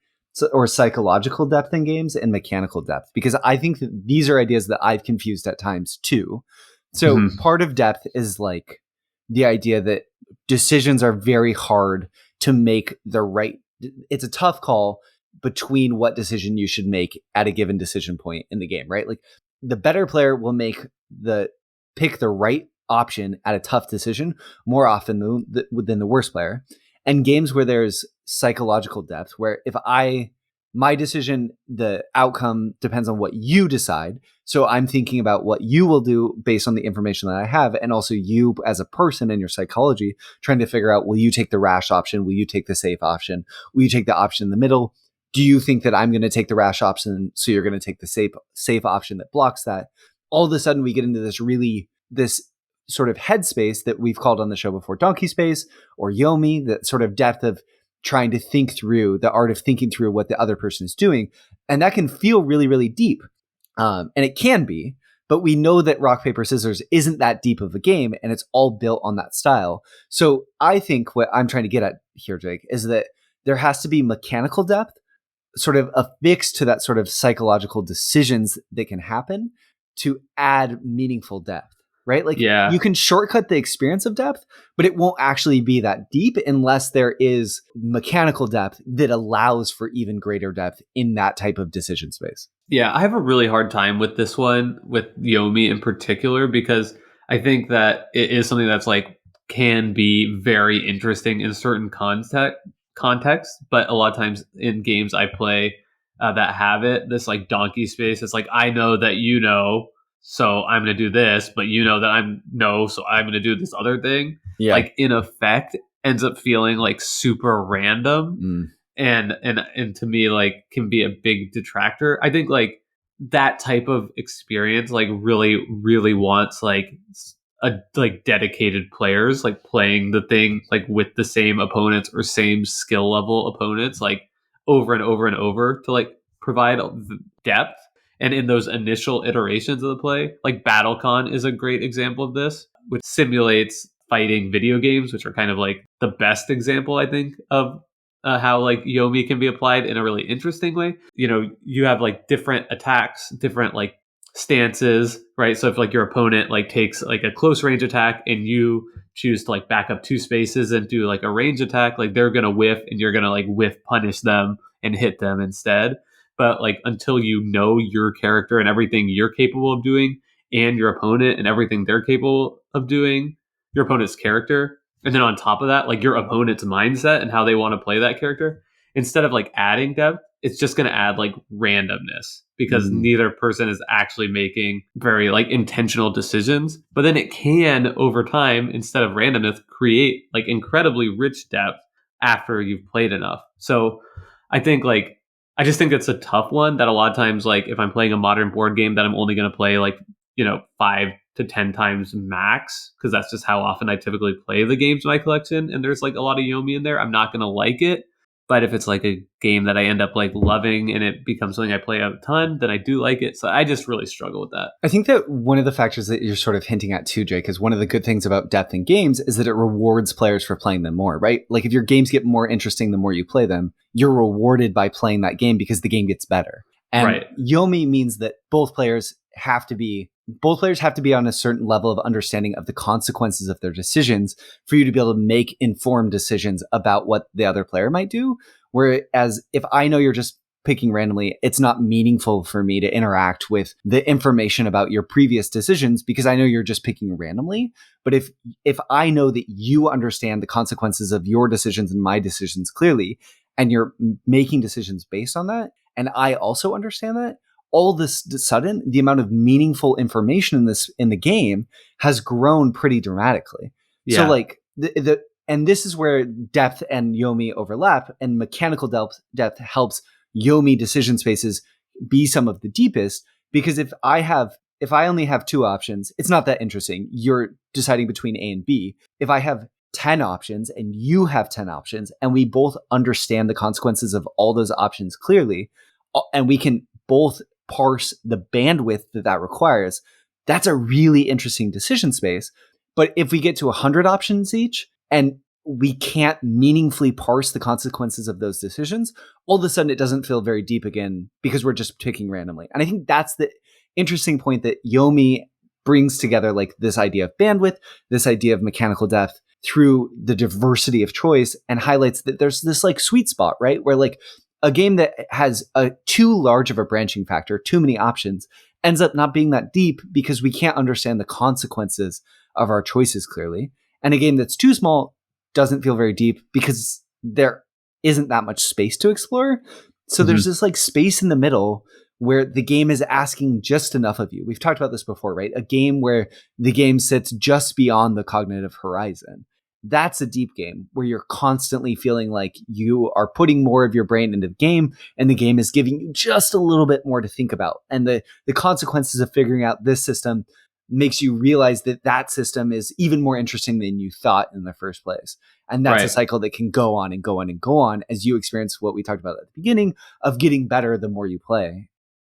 or psychological depth in games and mechanical depth, because I think that these are ideas that I've confused at times too. So part of depth is like the idea that decisions are very hard to make the right. It's a tough call between what decision you should make at a given decision point in the game, right? Like the better player will pick the right option at a tough decision more often than the worst player. And games where there's psychological depth, where if my decision, the outcome depends on what you decide. So I'm thinking about what you will do based on the information that I have. And also you as a person and your psychology trying to figure out, will you take the rash option? Will you take the safe option? Will you take the option in the middle? Do you think that I'm going to take the rash option? So you're going to take the safe option that blocks that. All of a sudden we get into this sort of headspace that we've called on the show before, donkey space or Yomi, that sort of depth of trying to think through, the art of thinking through what the other person is doing. And that can feel really, really deep. And it can be, but we know that rock, paper, scissors isn't that deep of a game, and it's all built on that style. So I think what I'm trying to get at here, Jake, is that there has to be mechanical depth, sort of affixed to that sort of psychological decisions that can happen to add meaningful depth. Right? Like you can shortcut the experience of depth, but it won't actually be that deep unless there is mechanical depth that allows for even greater depth in that type of decision space. Yeah, I have a really hard time with this one, with Yomi in particular, because I think that it is something that's like can be very interesting in certain context, but a lot of times in games I play that have this like donkey space, it's like I know that you know, so I'm going to do this, but you know that so I'm going to do this other thing. Yeah. Like in effect ends up feeling like super random and to me like can be a big detractor. I think like that type of experience like really, really wants like dedicated players like playing the thing like with the same opponents or same skill level opponents like over and over and over to like provide depth. And in those initial iterations of the play, like BattleCon is a great example of this, which simulates fighting video games, which are kind of like the best example, I think, of how like Yomi can be applied in a really interesting way. You know, you have like different attacks, different like stances, right? So if like your opponent like takes like a close range attack and you choose to like back up 2 spaces and do like a range attack, like they're going to whiff and you're going to like whiff punish them and hit them instead. But like until you know your character and everything you're capable of doing and your opponent and everything they're capable of doing, your opponent's character, and then on top of that, like your opponent's mindset and how they want to play that character, instead of like adding depth, it's just going to add like randomness because neither person is actually making very like intentional decisions. But then it can over time, instead of randomness, create like incredibly rich depth after you've played enough. So I think like I just think it's a tough one that a lot of times, like if I'm playing a modern board game that I'm only going to play like, 5 to 10 times max, because that's just how often I typically play the games in my collection. And there's like a lot of Yomi in there. I'm not going to like it. But if it's like a game that I end up like loving and it becomes something I play a ton, then I do like it. So I just really struggle with that. I think that one of the factors that you're sort of hinting at too, Jake, is one of the good things about depth in games is that it rewards players for playing them more, right? Like if your games get more interesting the more you play them, you're rewarded by playing that game because the game gets better. And Yomi means that both players have to be on a certain level of understanding of the consequences of their decisions for you to be able to make informed decisions about what the other player might do. Whereas if I know you're just picking randomly, it's not meaningful for me to interact with the information about your previous decisions because I know you're just picking randomly. But if I know that you understand the consequences of your decisions and my decisions clearly, and you're making decisions based on that, and I also understand that, all this sudden, the amount of meaningful information in the game has grown pretty dramatically. So Yeah. like and this is where depth and Yomi overlap, and mechanical depth helps Yomi decision spaces be some of the deepest, because if I only have two options, it's not that interesting. You're deciding between A and B. If I have 10 options and you have 10 options and we both understand the consequences of all those options clearly, and we can both parse the bandwidth that requires, that's a really interesting decision space. But if we get to 100 options each and we can't meaningfully parse the consequences of those decisions, all of a sudden it doesn't feel very deep again because we're just picking randomly. And I think that's the interesting point that Yomi brings together, like this idea of bandwidth, this idea of mechanical depth through the diversity of choice, and highlights that there's this like sweet spot, right? Where like a game that has a too large of a branching factor, too many options, ends up not being that deep because we can't understand the consequences of our choices clearly. And a game that's too small doesn't feel very deep because there isn't that much space to explore. So there's this like space in the middle where the game is asking just enough of you. We've talked about this before, right? A game where the game sits just beyond the cognitive horizon. That's a deep game where you're constantly feeling like you are putting more of your brain into the game, and the game is giving you just a little bit more to think about. And the consequences of figuring out this system makes you realize that that system is even more interesting than you thought in the first place. And that's a Right. cycle that can go on and go on and go on as you experience what we talked about at the beginning of getting better the more you play.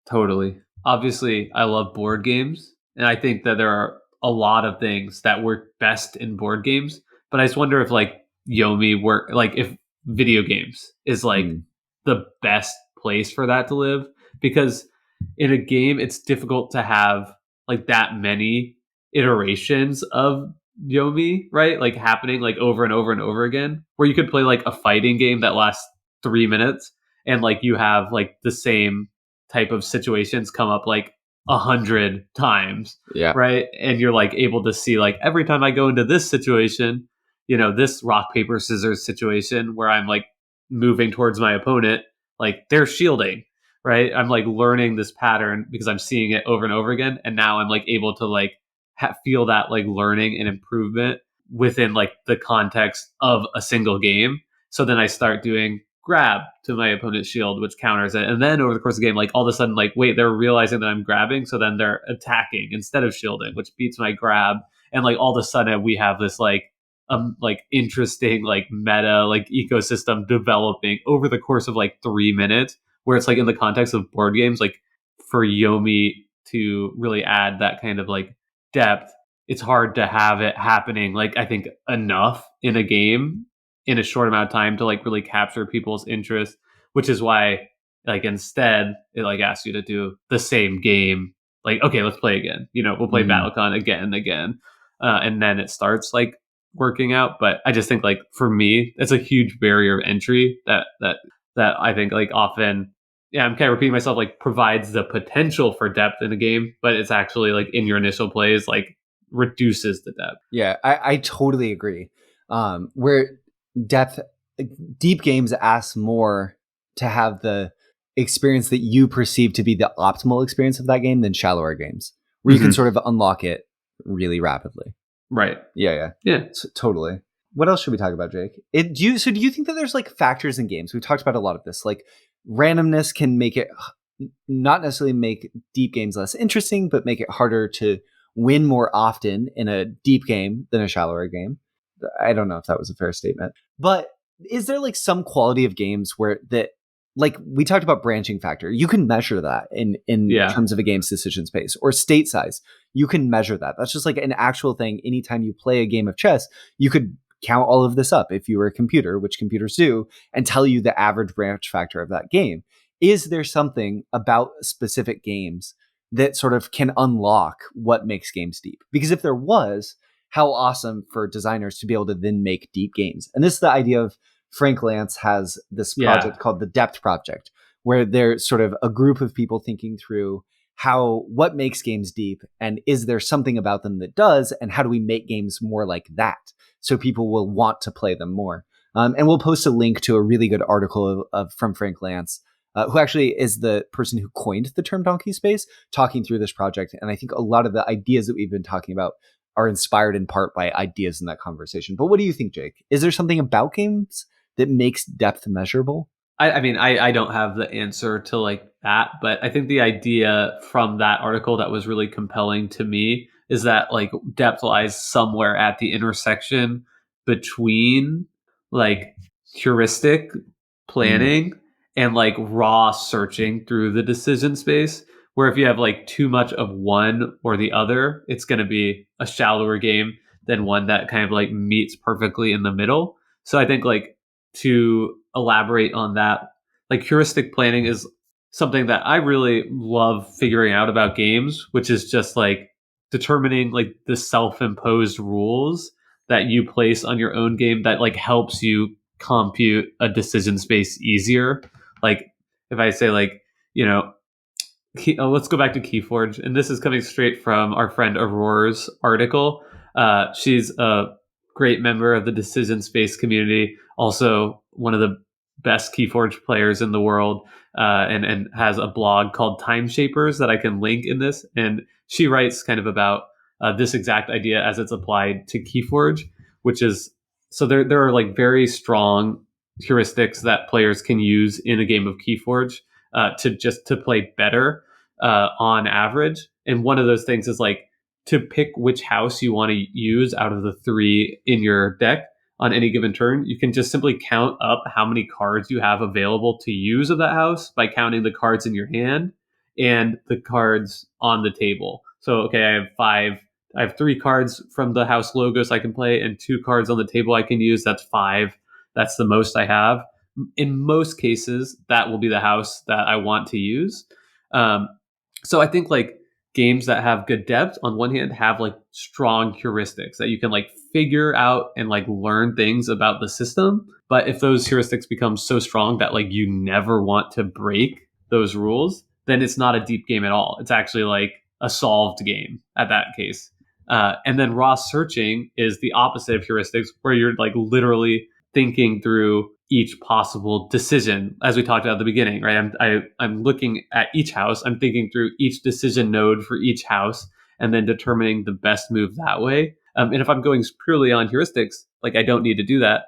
Totally. Obviously, I love board games, and I think that there are a lot of things that work best in board games. But I just wonder if like Yomi work, like if video games is like Mm. the best place for that to live, because in a game it's difficult to have like that many iterations of Yomi, right? Like happening like over and over and over again, where you could play like a fighting game that lasts 3 minutes and like you have like the same type of situations come up like 100 times, Yeah. right? And you're like able to see like every time I go into this situation, this rock paper scissors situation where I'm like moving towards my opponent, like they're shielding, right? I'm like learning this pattern because I'm seeing it over and over again, and now I'm like able to like feel that like learning and improvement within like the context of a single game. So then I start doing grab to my opponent's shield, which counters it. And then over the course of the game, like all of a sudden, like, wait, they're realizing that I'm grabbing. So then they're attacking instead of shielding, which beats my grab. And like all of a sudden we have this like interesting like meta like ecosystem developing over the course of like 3 minutes, where it's like in the context of board games, like for Yomi to really add that kind of like depth, it's hard to have it happening like I think enough in a game in a short amount of time to like really capture people's interest, which is why like instead it like asks you to do the same game. Like, okay, let's play again. We'll play Mm. Battlecon again and again, and then it starts like working out. But I just think like for me, it's a huge barrier of entry that I think like often, yeah, I'm kind of repeating myself, like provides the potential for depth in the game, but it's actually like in your initial plays like reduces the depth. Yeah, I totally agree. Where depth, deep games ask more to have the experience that you perceive to be the optimal experience of that game than shallower games, where you can Mm-hmm. sort of unlock it really rapidly. Right. Yeah, yeah, Yeah. totally. What else should we talk about, Jake? Do you think that there's like factors in games? We've talked about a lot of this. Like randomness can make it not necessarily make deep games less interesting, but make it harder to win more often in a deep game than a shallower game. I don't know if that was a fair statement. But is there like some quality of games where that, like we talked about branching factor, you can measure that in Yeah. terms of a game's decision space, or state size? You can measure that. That's just like an actual thing. Anytime you play a game of chess, you could count all of this up if you were a computer, which computers do, and tell you the average branch factor of that game. Is there something about specific games that sort of can unlock what makes games deep? Because if there was, how awesome for designers to be able to then make deep games. And this is the idea of Frank Lance has this Yeah. project called the Depth Project, where they're sort of a group of people thinking through what makes games deep, and is there something about them that does, and how do we make games more like that so people will want to play them more. And we'll post a link to a really good article from Frank Lance who actually is the person who coined the term donkey space, talking through this project. And I think a lot of the ideas that we've been talking about are inspired in part by ideas in that conversation. But what do you think, Jake? Is there something about games that makes depth measurable? I mean, I don't have the answer to like that, but I think the idea from that article that was really compelling to me is that like depth lies somewhere at the intersection between like heuristic Mm, planning and like raw searching through the decision space. Where if you have like too much of one or the other, it's going to be a shallower game than one that kind of like meets perfectly in the middle. So I think like to elaborate on that, like heuristic planning is something that I really love figuring out about games, which is just like determining like the self-imposed rules that you place on your own game that like helps you compute a decision space easier. Like if I say like, you know, let's go back to Keyforge, and this is coming straight from our friend Aurora's article. She's a great member of the decision space community, also one of the best Keyforge players in the world, and has a blog called Time Shapers that I can link in this. And she writes kind of about this exact idea as it's applied to Keyforge, which is so there are like very strong heuristics that players can use in a game of Keyforge to play better on average. And one of those things is like to pick which house you want to use out of the three in your deck on any given turn. You can just simply count up how many cards you have available to use of that house by counting the cards in your hand and the cards on the table. So, okay, I have three cards from the house logos I can play and two cards on the table I can use. That's five. That's the most I have. In most cases, that will be the house that I want to use. Um, so I think like games that have good depth on one hand have like strong heuristics that you can like figure out and like learn things about the system. But if those heuristics become so strong that like you never want to break those rules, then it's not a deep game at all. It's actually like a solved game at that case. And then raw searching is the opposite of heuristics, where you're like literally thinking through each possible decision, as we talked about at the beginning, right? I'm looking at each house. I'm thinking through each decision node for each house, and then determining the best move that way. And if I'm going purely on heuristics, like I don't need to do that.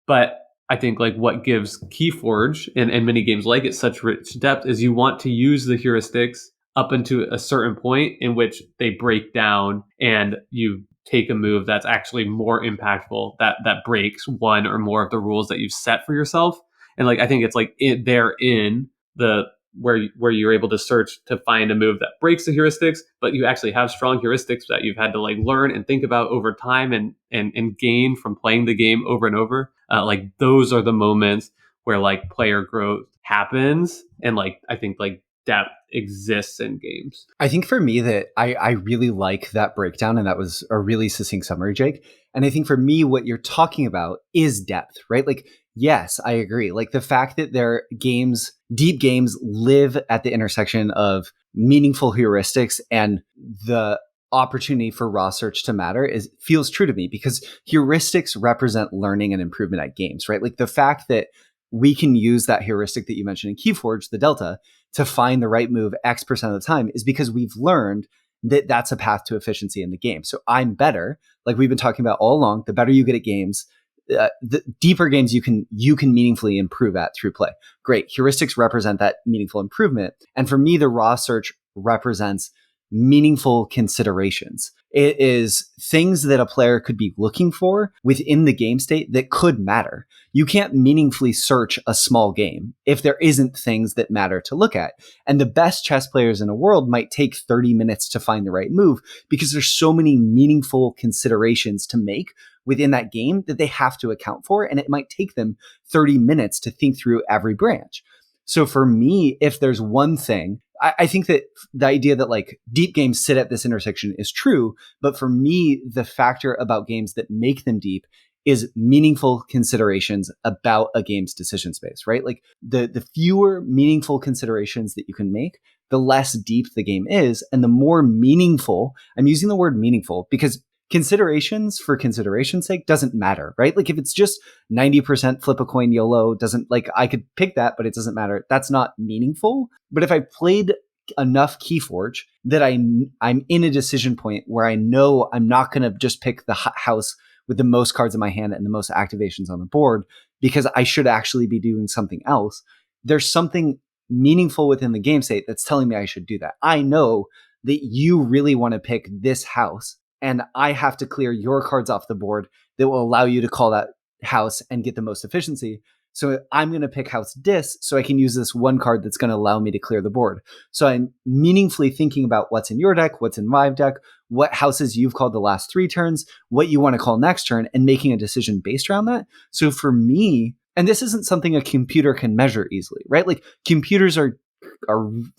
But I think like what gives Keyforge and many games like it such rich depth is you want to use the heuristics up into a certain point in which they break down and you take a move that's actually more impactful that breaks one or more of the rules that you've set for yourself. And like I think it's like they're in the where you're able to search to find a move that breaks the heuristics, but you actually have strong heuristics that you've had to like learn and think about over time and gain from playing the game over and over. Like those are the moments where like player growth happens, and like I think like depth exists in games. I think for me that I really like that breakdown, and that was a really succinct summary, Jake. And I think for me, what you're talking about is depth, right? Like, yes, I agree. Like the fact that their games, deep games, live at the intersection of meaningful heuristics and the opportunity for raw search to matter is feels true to me, because heuristics represent learning and improvement at games, right? Like the fact that we can use that heuristic that you mentioned in Keyforge, the delta, to find the right move X% of the time is because we've learned that that's a path to efficiency in the game. So I'm better, like we've been talking about all along. The better you get at games, the deeper games you can meaningfully improve at through play. Great. Heuristics represent that meaningful improvement. And for me, the raw search represents meaningful considerations. It is things that a player could be looking for within the game state that could matter. You can't meaningfully search a small game if there isn't things that matter to look at. And the best chess players in the world might take 30 minutes to find the right move because there's so many meaningful considerations to make within that game that they have to account for. And it might take them 30 minutes to think through every branch. So for me, if there's one thing, I think that the idea that like deep games sit at this intersection is true. But for me, the factor about games that make them deep is meaningful considerations about a game's decision space, right? Like the fewer meaningful considerations that you can make, the less deep the game is. And the more meaningful, I'm using the word meaningful because considerations for consideration's sake doesn't matter, right? Like if it's just 90% flip a coin YOLO, doesn't like I could pick that, but it doesn't matter. That's not meaningful. But if I played enough Keyforge that I'm in a decision point where I know I'm not going to just pick the house with the most cards in my hand and the most activations on the board because I should actually be doing something else. There's something meaningful within the game state that's telling me I should do that. I know that you really want to pick this house and I have to clear your cards off the board that will allow you to call that house and get the most efficiency. So I'm going to pick house dis so I can use this one card that's going to allow me to clear the board. So I'm meaningfully thinking about what's in your deck, what's in my deck, what houses you've called the last 3 turns, what you want to call next turn, and making a decision based around that. So for me, and this isn't something a computer can measure easily, right? Like computers are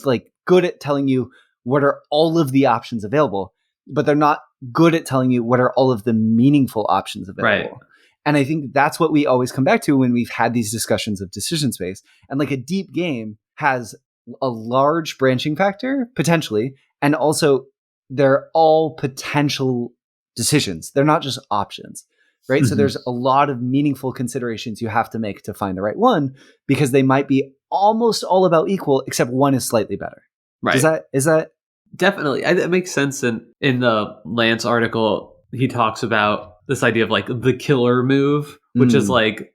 like good at telling you what are all of the options available, but they're not good at telling you what are all of the meaningful options available. Right. And I think that's what we always come back to when we've had these discussions of decision space. And like a deep game has a large branching factor, potentially, and also they're all potential decisions. They're not just options, right? Mm-hmm. So there's a lot of meaningful considerations you have to make to find the right one because they might be almost all about equal, except one is slightly better. Right. Is that definitely? It makes sense. In the Lance article, he talks about this idea of like the killer move, which is like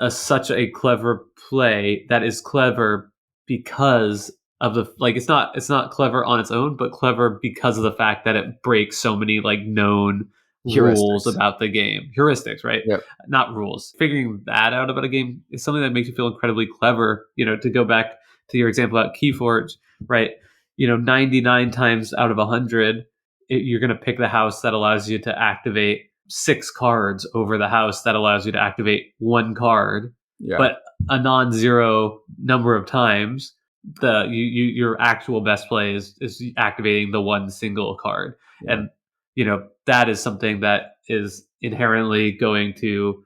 such a clever play that is clever because of the like it's not clever on its own, but clever because of the fact that it breaks so many like known rules about the game. Heuristics, right? Yep. Not rules. Figuring that out about a game is something that makes you feel incredibly clever. To go back to your example about Keyforge, right? 99 times out of 100, you're going to pick the house that allows you to activate 6 cards over the house that allows you to activate 1 card. Yeah. But a non-zero number of times, your actual best play is activating the one single card. Yeah. And that is something that is inherently going to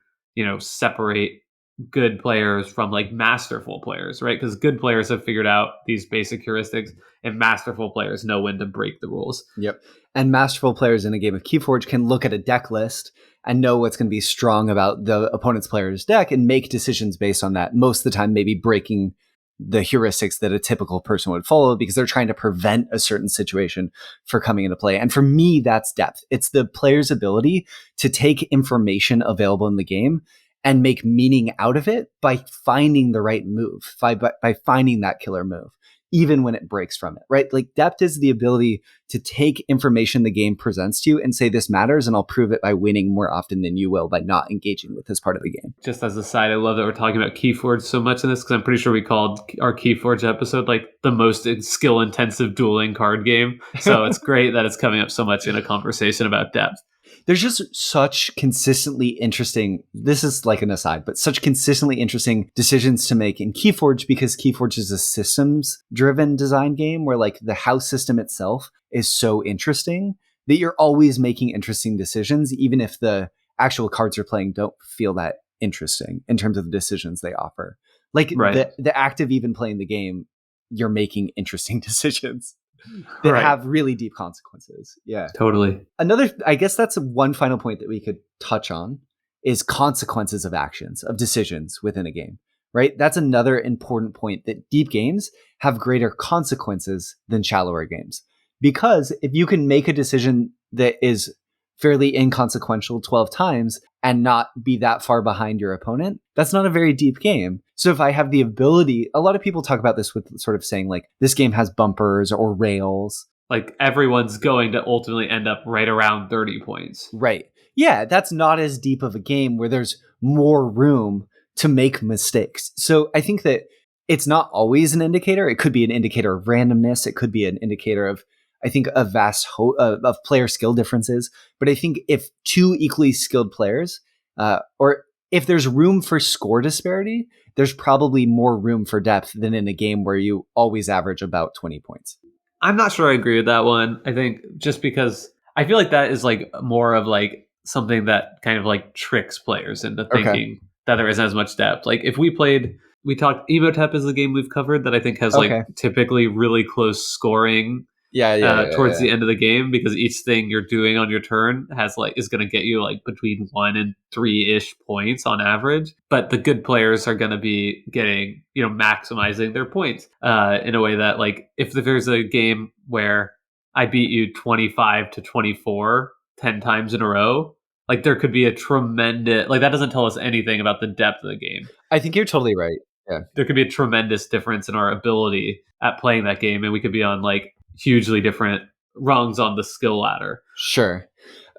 separate good players from like masterful players, right? Because good players have figured out these basic heuristics and masterful players know when to break the rules. Yep. And masterful players in a game of Keyforge can look at a deck list and know what's going to be strong about the opponent's player's deck and make decisions based on that. Most of the time, maybe breaking the heuristics that a typical person would follow because they're trying to prevent a certain situation for coming into play. And for me, that's depth. It's the player's ability to take information available in the game and make meaning out of it by finding the right move, by finding that killer move, even when it breaks from it, right? Like depth is the ability to take information the game presents to you and say, this matters, and I'll prove it by winning more often than you will by not engaging with this part of the game. Just as a side, I love that we're talking about Keyforge so much in this because I'm pretty sure we called our Keyforge episode like the most skill-intensive dueling card game. So it's great that it's coming up so much in a conversation about depth. There's just such consistently interesting, this is like an aside, but such consistently interesting decisions to make in Keyforge because Keyforge is a systems-driven design game where like the house system itself is so interesting that you're always making interesting decisions, even if the actual cards you're playing don't feel that interesting in terms of the decisions they offer. Like right. the act of even playing the game, you're making interesting decisions that right. have really deep consequences. Yeah, totally. I guess that's one final point that we could touch on is consequences of actions, of decisions within a game, right? That's another important point that deep games have greater consequences than shallower games. Because if you can make a decision that is fairly inconsequential 12 times and not be that far behind your opponent, that's not a very deep game. So if I have the ability, a lot of people talk about this with sort of saying like, this game has bumpers or rails. Like everyone's going to ultimately end up right around 30 points. Right. Yeah, that's not as deep of a game where there's more room to make mistakes. So I think that it's not always an indicator. It could be an indicator of randomness. It could be an indicator of, I think, a vast of player skill differences. But I think if 2 equally skilled players, or if there's room for score disparity, there's probably more room for depth than in a game where you always average about 20 points. I'm not sure I agree with that one. I think just because I feel like that is like more of like something that kind of like tricks players into thinking that there isn't as much depth. Like if we talked Emotep is the game we've covered that I think has like typically really close scoring. towards Yeah. the end of the game, because each thing you're doing on your turn has like is going to get you like between 1 and 3 ish points on average. But the good players are going to be getting, maximizing their points in a way that, like, if there's a game where I beat you 25-24 10 times in a row, like, there could be a tremendous, like, that doesn't tell us anything about the depth of the game. I think you're totally right. Yeah. There could be a tremendous difference in our ability at playing that game, and we could be on like hugely different rungs on the skill ladder. Sure.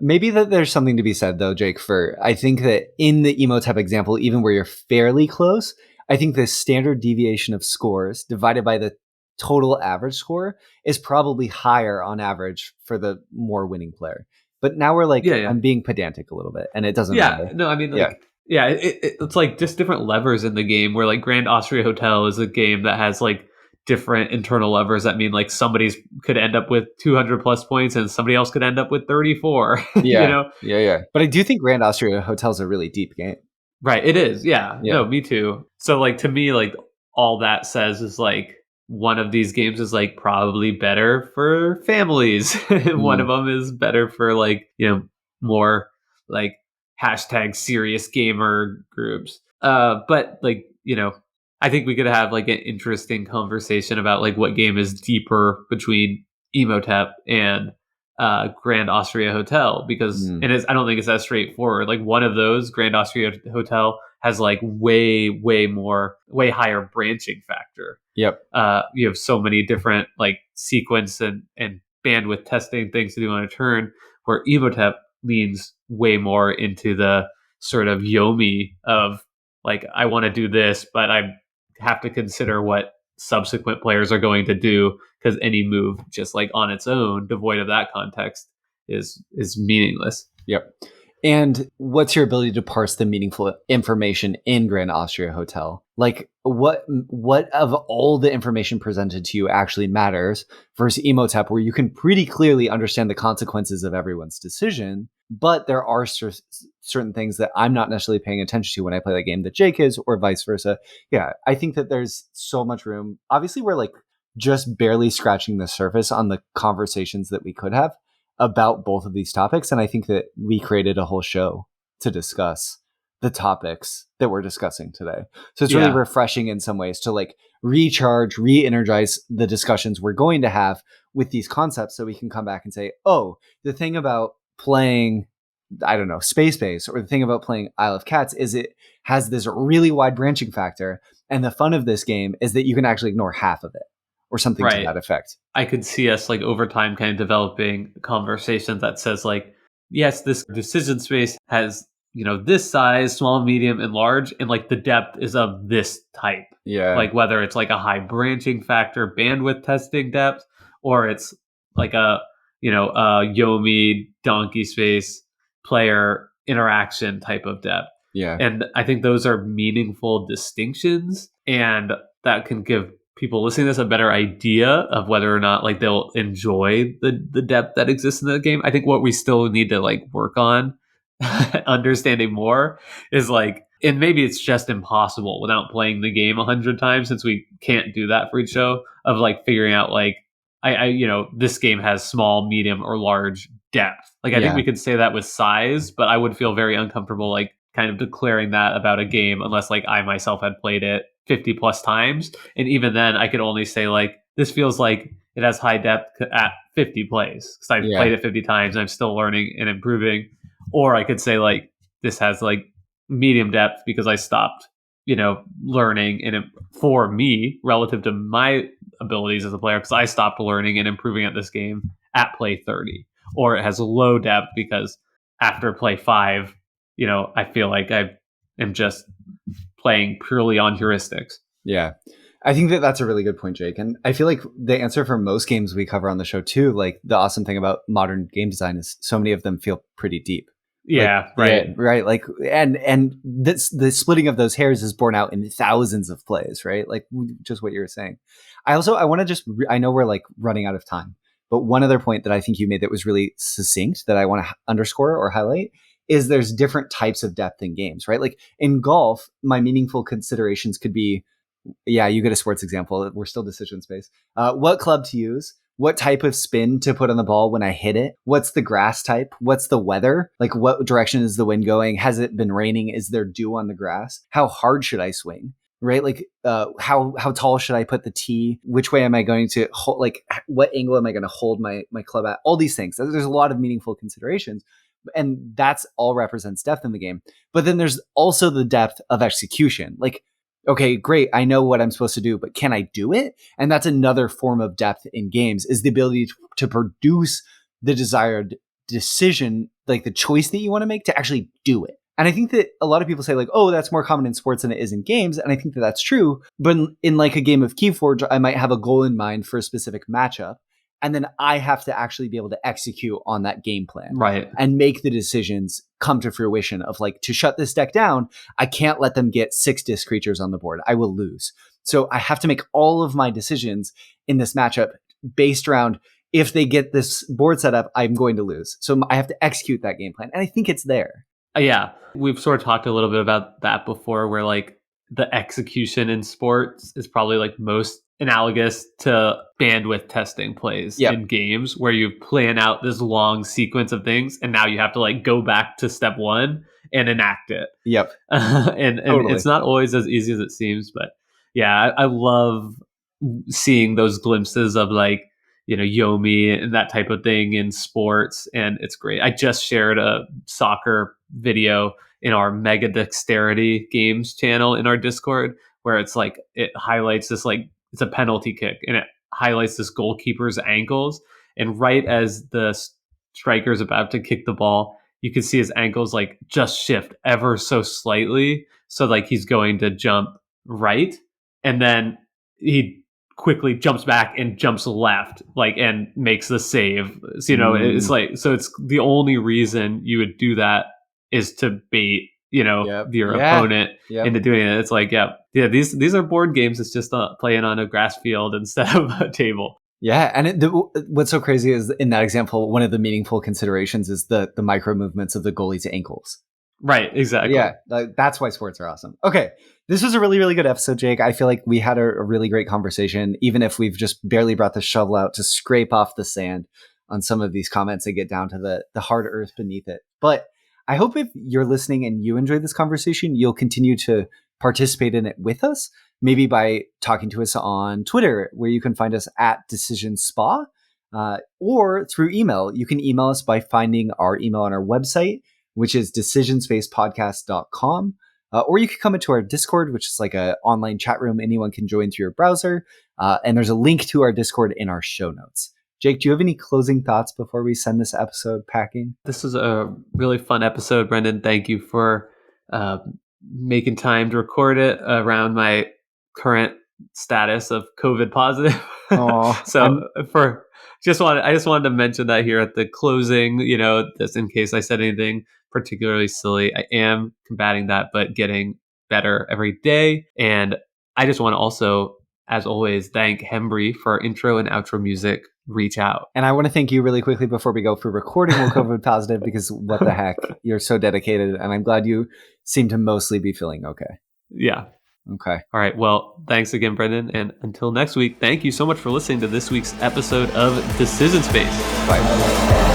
Maybe that there's something to be said though, Jake, for I think that in the Emotep example, even where you're fairly close, I think the standard deviation of scores divided by the total average score is probably higher on average for the more winning player. But now we're like, Yeah, yeah. I'm being pedantic a little bit, and it doesn't Yeah, matter. no, I mean, Yeah. like, yeah, it's like just different levers in the game. Where like Grand Austria Hotel is a game that has like different internal levers that mean like somebody's could end up with 200 plus points and somebody else could end up with 34. Yeah. Yeah. But I do think Grand Austria Hotel's a really deep game. Right, it is. Yeah. Yeah. No, me too. So like to me, like all that says is like one of these games is like probably better for families. One of them is better for like, more like hashtag serious gamer groups. But like, I think we could have like an interesting conversation about like what game is deeper between Emotep and Grand Austria Hotel, because I don't think it's that straightforward. Like one of those, Grand Austria Hotel, has like way higher branching factor. Yep. You have so many different like sequence and bandwidth testing things to do on a turn, where Emotep leans way more into the sort of Yomi of like, I want to do this, but I have to consider what subsequent players are going to do, because any move just like on its own, devoid of that context, is meaningless. Yep. And what's your ability to parse the meaningful information in Grand Austria Hotel? Like what of all the information presented to you actually matters versus Emotep, where you can pretty clearly understand the consequences of everyone's decision, but there are certain things that I'm not necessarily paying attention to when I play that game that Jake is, or vice versa. Yeah, I think that there's so much room. Obviously, we're like just barely scratching the surface on the conversations that we could have about both of these topics. And I think that we created a whole show to discuss the topics that we're discussing today. So it's really refreshing in some ways to like recharge, re-energize the discussions we're going to have with these concepts, so we can come back and say, oh, the thing about playing, I don't know, Space Base, or the thing about playing Isle of Cats is it has this really wide branching factor. And the fun of this game is that you can actually ignore half of it, or something to that effect. I could see us like over time kind of developing a conversation that says like, yes, this decision space has, this size, small, medium, and large, and like the depth is of this type. Yeah. Like whether it's like a high branching factor, bandwidth testing depth, or it's like a Yomi donkey space player interaction type of depth. Yeah. And I think those are meaningful distinctions, and that can give people listening to this a better idea of whether or not like they'll enjoy the depth that exists in the game. I think what we still need to like work on understanding more is like, and maybe it's just impossible without playing the game 100 times, since we can't do that for each show, of like figuring out like, this game has small, medium, or large depth. Like I think we could say that with size, but I would feel very uncomfortable like kind of declaring that about a game unless like I myself had played it 50 plus times. And even then I could only say like, this feels like it has high depth at 50 plays, because I've played it 50 times and I'm still learning and improving. Or I could say like, this has like medium depth because I stopped, learning and for me relative to my abilities as a player, because I stopped learning and improving at this game at play 30. Or it has low depth because after play 5, I feel like I am just playing purely on heuristics. Yeah. I think that that's a really good point, Jake. And I feel like the answer for most games we cover on the show too, like the awesome thing about modern game design is so many of them feel pretty deep. Yeah, like, right. Yeah, right. Like, and this, the splitting of those hairs is borne out in thousands of plays, right? Like just what you were saying. I want to just, I know we're like running out of time, but one other point that I think you made that was really succinct that I want to underscore or highlight is there's different types of depth in games, right? Like in golf, my meaningful considerations could be, you get a sports example. We're still decision space. What club to use? what type of spin to put on the ball when I hit it. What's the grass type? What's the weather? Like, what direction is the wind going? Has it been raining? Is there dew on the grass? How hard should I swing? Right? Like, how tall should I put the tee? Which way am I going to hold? Like, what angle am I going to hold my club at? All these things. There's a lot of meaningful considerations, and that's all represents depth in the game. But then there's also the depth of execution. Like, okay, great, I know what I'm supposed to do, but can I do it? And that's another form of depth in games, is the ability to produce the desired decision, like the choice that you want to make, to actually do it. And I think that a lot of people say like, oh, that's more common in sports than it is in games. And I think that that's true. But in like a game of Keyforge, I might have a goal in mind for a specific matchup. And then I have to actually be able to execute on that game plan. Right. And make the decisions come to fruition of like, to shut this deck down, I can't let them get 6 disc creatures on the board. I will lose. So I have to make all of my decisions in this matchup based around, if they get this board set up, I'm going to lose. So I have to execute that game plan. And I think it's there. Yeah. We've sort of talked a little bit about that before, where like the execution in sports is probably like most analogous to bandwidth testing plays in games, where you plan out this long sequence of things and now you have to like go back to step one and enact it. Yep. And Totally. It's not always as easy as it seems, but yeah, I love seeing those glimpses of like, you know, Yomi and that type of thing in sports. And it's great. I just shared a soccer video in our Mega Dexterity Games channel in our Discord, where it's like, it highlights this, like, it's a penalty kick and it highlights this goalkeeper's ankles. And right as the striker's about to kick the ball, you can see his ankles like just shift ever so slightly. So like he's going to jump right. And then he quickly jumps back and jumps left, like, and makes the save. So, you know, it's like, so it's the only reason you would do that is to bait, you know, your opponent into doing it. It's like, these are board games. It's just playing on a grass field instead of a table. Yeah, and what's so crazy is in that example, one of the meaningful considerations is the micro movements of the goalie's ankles. Right, exactly. Yeah, that's why sports are awesome. Okay, this was a really, really good episode, Jake. I feel like we had a really great conversation, even if we've just barely brought the shovel out to scrape off the sand on some of these comments and get down to the hard earth beneath it. But I hope if you're listening and you enjoyed this conversation, you'll continue to participate in it with us, maybe by talking to us on Twitter, where you can find us at DecisionSpa, or through email. You can email us by finding our email on our website, which is decisionspacepodcast.com. Or you can come into our Discord, which is like an online chat room anyone can join through your browser. And there's a link to our Discord in our show notes. Jake, do you have any closing thoughts before we send this episode packing? This was a really fun episode, Brendan. Thank you for making time to record it around my current status of COVID positive. So I just wanted to mention that here at the closing, you know, just in case I said anything particularly silly. I am combating that, but getting better every day. And I just want to also, as always, thank Hembry for our intro and outro music. Reach out. And I want to thank you really quickly before we go for recording while COVID positive, because what the heck, you're so dedicated, and I'm glad you seem to mostly be feeling okay. Yeah. Okay. All right. Well, thanks again, Brendan. And until next week, thank you so much for listening to this week's episode of Decision Space. Bye.